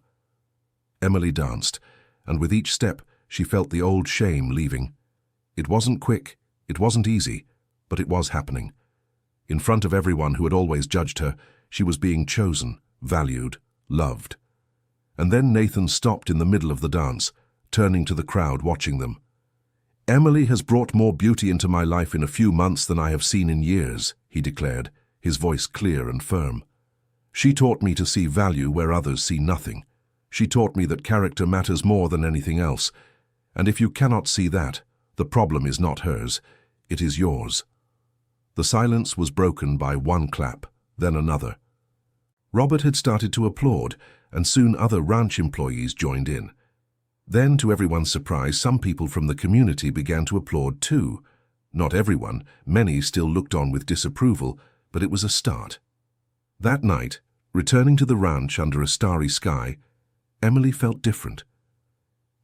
Emily danced, and with each step she felt the old shame leaving. It wasn't quick, it wasn't easy, but it was happening. In front of everyone who had always judged her, she was being chosen, valued, loved. And then Nathan stopped in the middle of the dance, turning to the crowd watching them. Emily has brought more beauty into my life in a few months than I have seen in years, he declared, his voice clear and firm. She taught me to see value where others see nothing. She taught me that character matters more than anything else, and if you cannot see that, the problem is not hers, it is yours. The silence was broken by one clap, then another. Robert had started to applaud, and soon other ranch employees joined in. Then, to everyone's surprise, some people from the community began to applaud too. Not everyone, many still looked on with disapproval, but it was a start. That night, returning to the ranch under a starry sky, Emily felt different.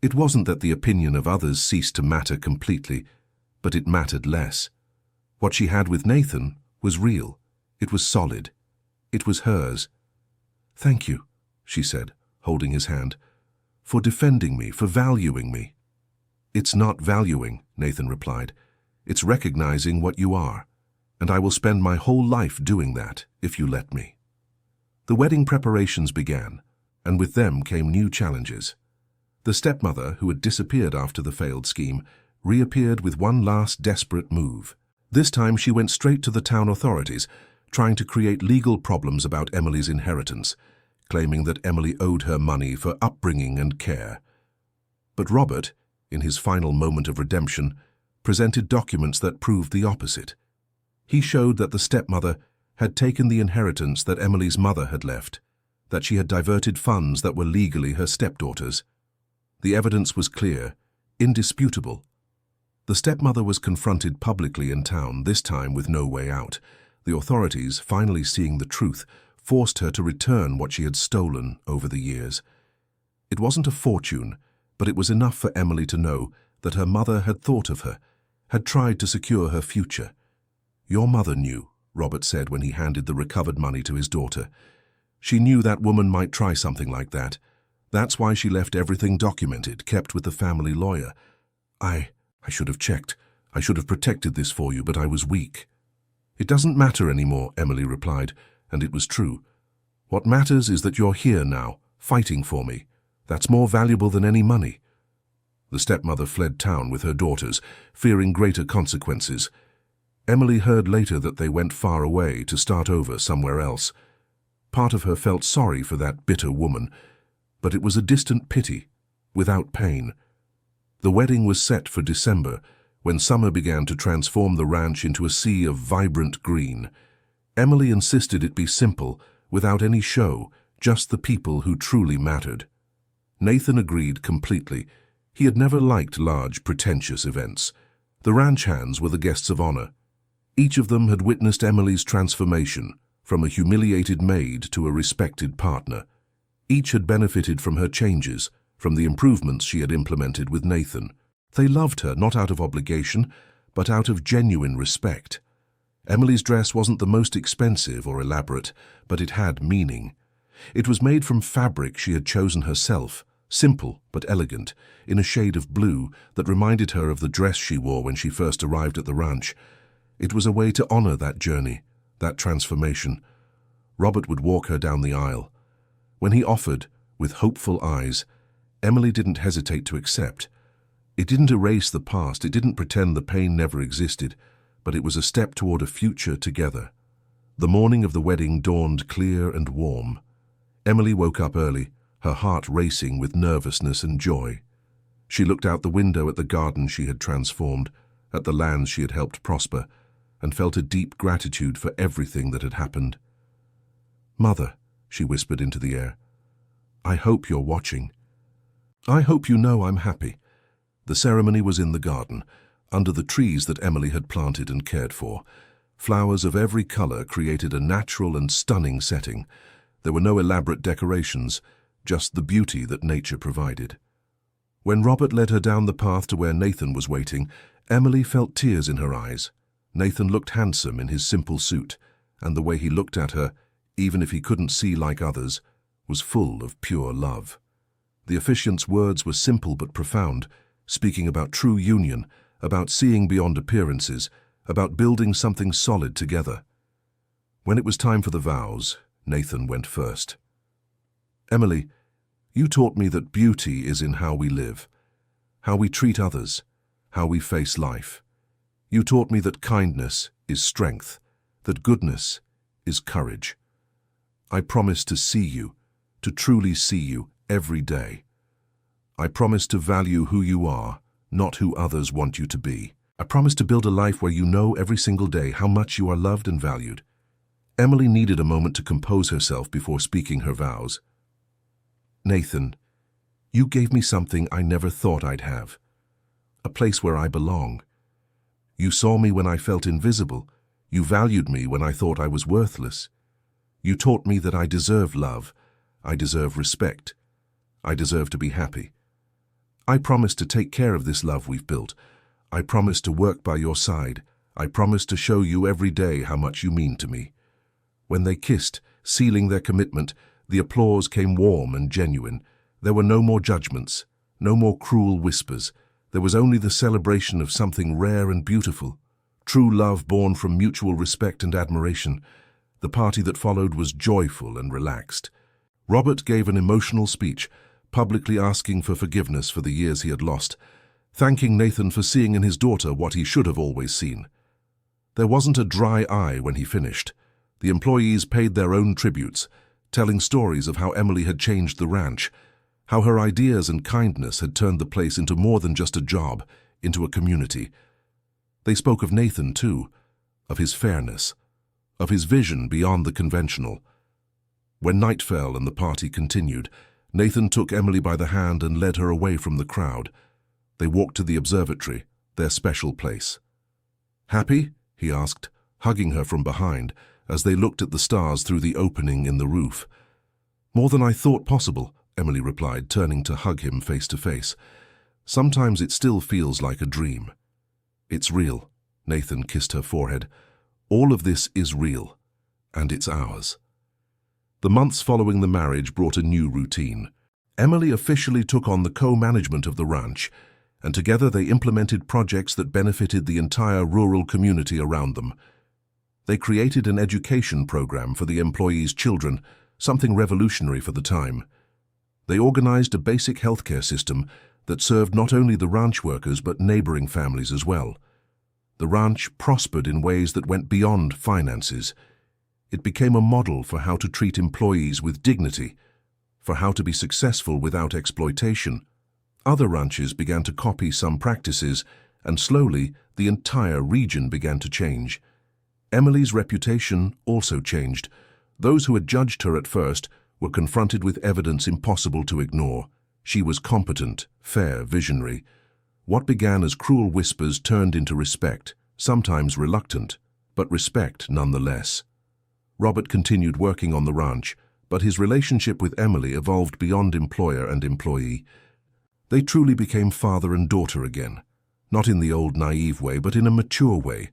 It wasn't that the opinion of others ceased to matter completely, but it mattered less. What she had with Nathan was real. It was solid. It was hers. Thank you, she said, holding his hand, for defending me, for valuing me. It's not valuing, Nathan replied. It's recognizing what you are, and I will spend my whole life doing that if you let me. The wedding preparations began, and with them came new challenges. The stepmother, who had disappeared after the failed scheme, reappeared with one last desperate move. This time she went straight to the town authorities, trying to create legal problems about Emily's inheritance, claiming that Emily owed her money for upbringing and care. But Robert, in his final moment of redemption, presented documents that proved the opposite. He showed that the stepmother had taken the inheritance that Emily's mother had left, that she had diverted funds that were legally her stepdaughter's. The evidence was clear, indisputable. The stepmother was confronted publicly in town, this time with no way out. The authorities, finally seeing the truth, forced her to return what she had stolen over the years. It wasn't a fortune, but it was enough for Emily to know that her mother had thought of her, had tried to secure her future. Your mother knew, Robert said when he handed the recovered money to his daughter. She knew that woman might try something like that. That's why she left everything documented, kept with the family lawyer. I should have checked. I should have protected this for you, but I was weak. It doesn't matter anymore, Emily replied, and it was true. What matters is that you're here now, fighting for me. That's more valuable than any money. The stepmother fled town with her daughters, fearing greater consequences. Emily heard later that they went far away to start over somewhere else. Part of her felt sorry for that bitter woman, but it was a distant pity, without pain. The wedding was set for December, When summer began to transform the ranch into a sea of vibrant green, Emily insisted it be simple, without any show, just the people who truly mattered. Nathan agreed completely. He had never liked large, pretentious events. The ranch hands were the guests of honor. Each of them had witnessed Emily's transformation, from a humiliated maid to a respected partner. Each had benefited from her changes, from the improvements she had implemented with Nathan. They loved her not out of obligation, but out of genuine respect. Emily's dress wasn't the most expensive or elaborate, but it had meaning. It was made from fabric she had chosen herself, simple but elegant, in a shade of blue that reminded her of the dress she wore when she first arrived at the ranch. It was a way to honor that journey, that transformation. Robert would walk her down the aisle. When he offered, with hopeful eyes, Emily didn't hesitate to accept. It didn't erase the past, it didn't pretend the pain never existed, but it was a step toward a future together. The morning of the wedding dawned clear and warm. Emily woke up early, her heart racing with nervousness and joy. She looked out the window at the garden she had transformed, at the lands she had helped prosper, and felt a deep gratitude for everything that had happened. "Mother," she whispered into the air, "I hope you're watching. I hope you know I'm happy." The ceremony was in the garden, under the trees that Emily had planted and cared for. Flowers of every color created a natural and stunning setting. There were no elaborate decorations, just the beauty that nature provided. When Robert led her down the path to where Nathan was waiting, Emily felt tears in her eyes. Nathan looked handsome in his simple suit, and the way he looked at her, even if he couldn't see like others, was full of pure love. The officiant's words were simple but profound, speaking about true union, about seeing beyond appearances, about building something solid together. When it was time for the vows, Nathan went first. "Emily, you taught me that beauty is in how we live, how we treat others, how we face life. You taught me that kindness is strength, that goodness is courage. I promise to see you, to truly see you every day. I promise to value who you are, not who others want you to be. I promise to build a life where you know every single day how much you are loved and valued." Emily needed a moment to compose herself before speaking her vows. "Nathan, you gave me something I never thought I'd have. A place where I belong. You saw me when I felt invisible. You valued me when I thought I was worthless. You taught me that I deserve love. I deserve respect. I deserve to be happy. I promise to take care of this love we've built. I promise to work by your side. I promise to show you every day how much you mean to me." When they kissed, sealing their commitment, the applause came warm and genuine. There were no more judgments, no more cruel whispers. There was only the celebration of something rare and beautiful, true love born from mutual respect and admiration. The party that followed was joyful and relaxed. Robert gave an emotional speech, publicly asking for forgiveness for the years he had lost, thanking Nathan for seeing in his daughter what he should have always seen. There wasn't a dry eye when he finished. The employees paid their own tributes, telling stories of how Emily had changed the ranch, how her ideas and kindness had turned the place into more than just a job, into a community. They spoke of Nathan, too, of his fairness, of his vision beyond the conventional. When night fell and the party continued, Nathan took Emily by the hand and led her away from the crowd. They walked to the observatory, their special place. "Happy?" he asked, hugging her from behind, as they looked at the stars through the opening in the roof. "More than I thought possible," Emily replied, turning to hug him face to face. "Sometimes it still feels like a dream." "It's real," Nathan kissed her forehead. "All of this is real, and it's ours." The months following the marriage brought a new routine. Emily officially took on the co-management of the ranch, and together they implemented projects that benefited the entire rural community around them. They created an education program for the employees' children, something revolutionary for the time. They organized a basic healthcare system that served not only the ranch workers but neighboring families as well. The ranch prospered in ways that went beyond finances. It became a model for how to treat employees with dignity, for how to be successful without exploitation. Other ranches began to copy some practices, and slowly the entire region began to change. Emily's reputation also changed. Those who had judged her at first were confronted with evidence impossible to ignore. She was competent, fair, visionary. What began as cruel whispers turned into respect, sometimes reluctant, but respect nonetheless. Robert continued working on the ranch, but his relationship with Emily evolved beyond employer and employee. They truly became father and daughter again, not in the old naive way, but in a mature way,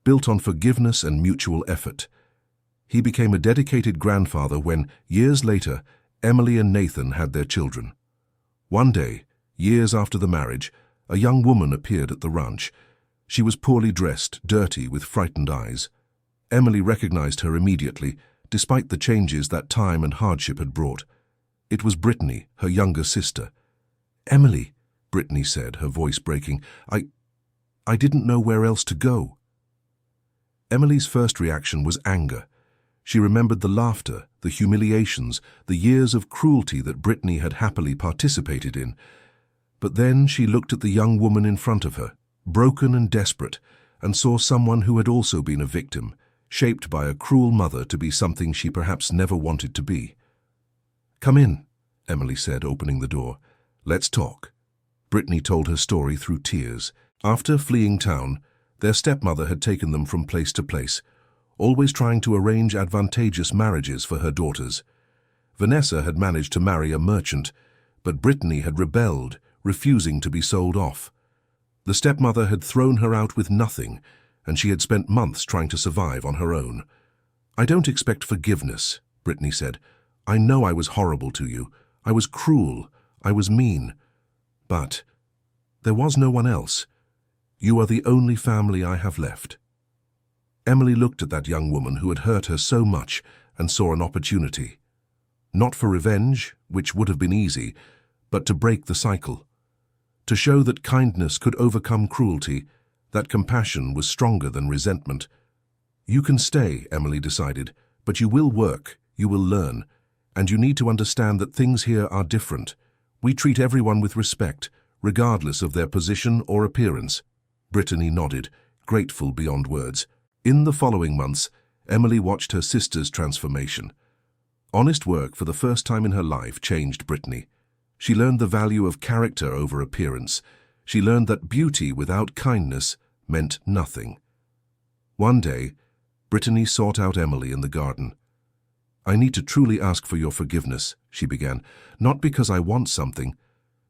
built on forgiveness and mutual effort. He became a dedicated grandfather when, years later, Emily and Nathan had their children. One day, years after the marriage, a young woman appeared at the ranch. She was poorly dressed, dirty, with frightened eyes. Emily recognized her immediately, despite the changes that time and hardship had brought. It was Brittany, her younger sister. "Emily," Brittany said, her voice breaking, I didn't know where else to go." Emily's first reaction was anger. She remembered the laughter, the humiliations, the years of cruelty that Brittany had happily participated in. But then she looked at the young woman in front of her, broken and desperate, and saw someone who had also been a victim, shaped by a cruel mother to be something she perhaps never wanted to be. "Come in," Emily said, opening the door. "Let's talk." Brittany told her story through tears. After fleeing town, their stepmother had taken them from place to place, always trying to arrange advantageous marriages for her daughters. Vanessa had managed to marry a merchant, but Brittany had rebelled, refusing to be sold off. The stepmother had thrown her out with nothing, and she had spent months trying to survive on her own. "I don't expect forgiveness," Brittany said. "I know I was horrible to you. I was cruel. I was mean. But there was no one else. You are the only family I have left." Emily looked at that young woman who had hurt her so much and saw an opportunity. Not for revenge, which would have been easy, but to break the cycle. To show that kindness could overcome cruelty, that compassion was stronger than resentment. "You can stay," Emily decided, "but you will work, you will learn, and you need to understand that things here are different. We treat everyone with respect, regardless of their position or appearance." Brittany nodded, grateful beyond words. In the following months, Emily watched her sister's transformation. Honest work for the first time in her life changed Brittany. She learned the value of character over appearance. She learned that beauty without kindness meant nothing. One day, Brittany sought out Emily in the garden. "I need to truly ask for your forgiveness," she began, "not because I want something,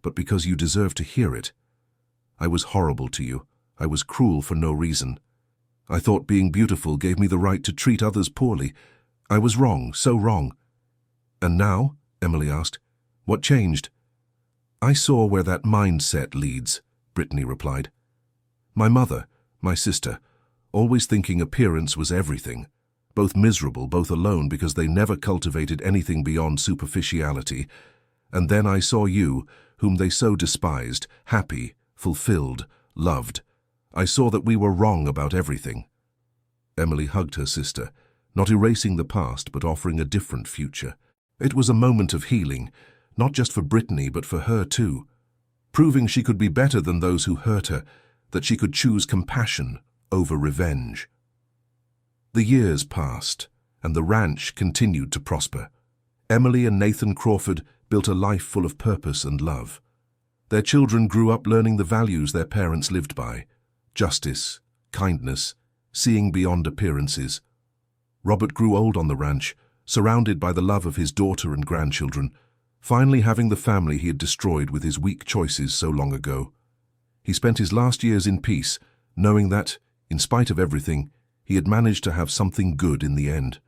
but because you deserve to hear it. I was horrible to you. I was cruel for no reason. I thought being beautiful gave me the right to treat others poorly. I was wrong, so wrong." "And now?" Emily asked. "What changed?" "I saw where that mindset leads," Brittany replied. "My mother, my sister, always thinking appearance was everything. Both miserable, both alone, because they never cultivated anything beyond superficiality. And then I saw you, whom they so despised, happy, fulfilled, loved. I saw that we were wrong about everything." Emily hugged her sister, not erasing the past but offering a different future. It was a moment of healing, not just for Brittany but for her too, proving she could be better than those who hurt her, that she could choose compassion over revenge. The years passed, and the ranch continued to prosper. Emily and Nathan Crawford built a life full of purpose and love. Their children grew up learning the values their parents lived by: justice, kindness, seeing beyond appearances. Robert grew old on the ranch, surrounded by the love of his daughter and grandchildren, finally having the family he had destroyed with his weak choices so long ago. He spent his last years in peace, knowing that, in spite of everything, he had managed to have something good in the end.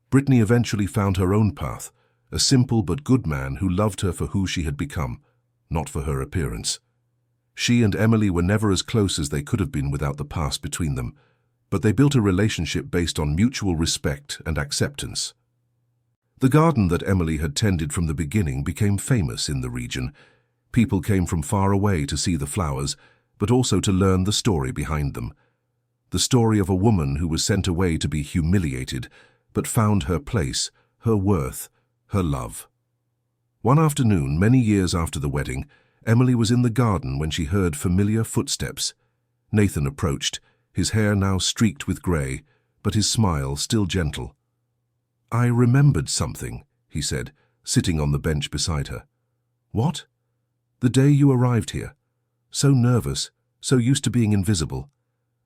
Brittany eventually found her own path, a simple but good man who loved her for who she had become, not for her appearance. She and Emily were never as close as they could have been without the past between them, but they built a relationship based on mutual respect and acceptance. The garden that Emily had tended from the beginning became famous in the region. People came from far away to see the flowers, but also to learn the story behind them. The story of a woman who was sent away to be humiliated, but found her place, her worth, her love. One afternoon, many years after the wedding, Emily was in the garden when she heard familiar footsteps. Nathan approached, his hair now streaked with grey, but his smile still gentle. "I remembered something," he said, sitting on the bench beside her. "What?" "The day you arrived here. So nervous, so used to being invisible.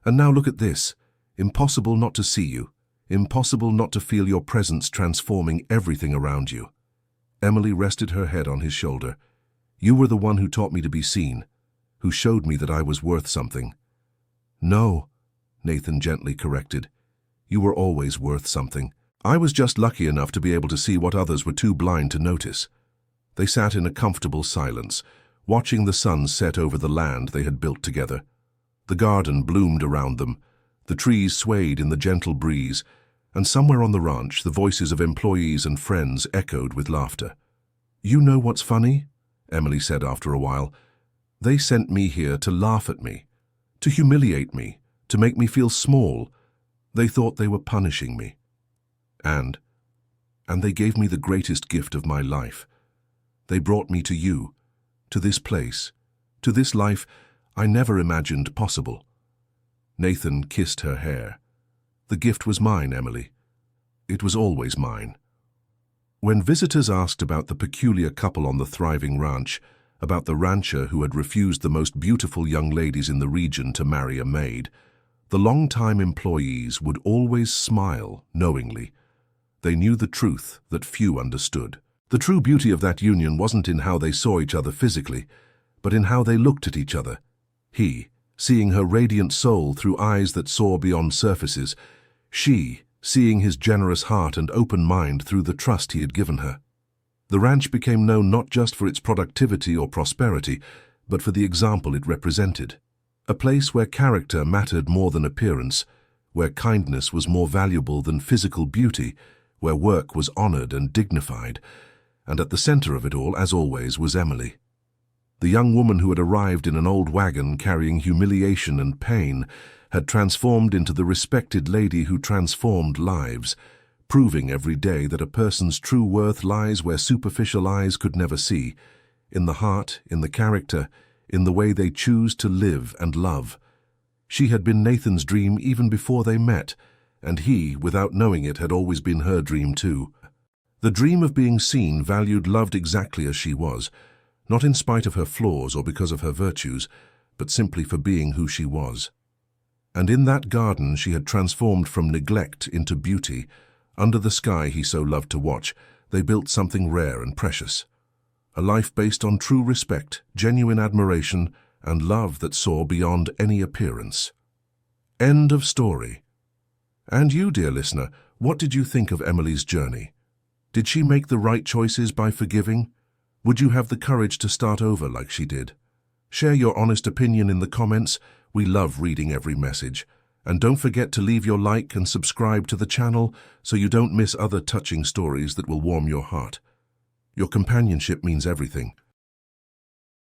And now look at this. Impossible not to see you. Impossible not to feel your presence transforming everything around you." Emily rested her head on his shoulder. "You were the one who taught me to be seen, who showed me that I was worth something." "No," Nathan gently corrected. "You were always worth something. I was just lucky enough to be able to see what others were too blind to notice." They sat in a comfortable silence, watching the sun set over the land they had built together. The garden bloomed around them, the trees swayed in the gentle breeze, and somewhere on the ranch the voices of employees and friends echoed with laughter. "You know what's funny?" Emily said after a while. "They sent me here to laugh at me, to humiliate me, to make me feel small. They thought they were punishing me. And they gave me the greatest gift of my life. They brought me to you, to this place, to this life I never imagined possible." Nathan kissed her hair. "The gift was mine, Emily. It was always mine." When visitors asked about the peculiar couple on the thriving ranch, about the rancher who had refused the most beautiful young ladies in the region to marry a maid, the long-time employees would always smile knowingly. They knew the truth that few understood. The true beauty of that union wasn't in how they saw each other physically, but in how they looked at each other. He, seeing her radiant soul through eyes that saw beyond surfaces. She, seeing his generous heart and open mind through the trust he had given her. The ranch became known not just for its productivity or prosperity, but for the example it represented. A place where character mattered more than appearance, where kindness was more valuable than physical beauty, where work was honored and dignified. And at the center of it all, as always, was Emily. The young woman who had arrived in an old wagon carrying humiliation and pain had transformed into the respected lady who transformed lives, proving every day that a person's true worth lies where superficial eyes could never see, in the heart, in the character, in the way they choose to live and love. She had been Nathan's dream even before they met, and he, without knowing it, had always been her dream too. The dream of being seen, valued, loved exactly as she was, not in spite of her flaws or because of her virtues, but simply for being who she was. And in that garden she had transformed from neglect into beauty. Under the sky he so loved to watch, they built something rare and precious. A life based on true respect, genuine admiration, and love that saw beyond any appearance. End of story. And you, dear listener, what did you think of Emily's journey? Did she make the right choices by forgiving? Would you have the courage to start over like she did? Share your honest opinion in the comments. We love reading every message. And don't forget to leave your like and subscribe to the channel so you don't miss other touching stories that will warm your heart. Your companionship means everything.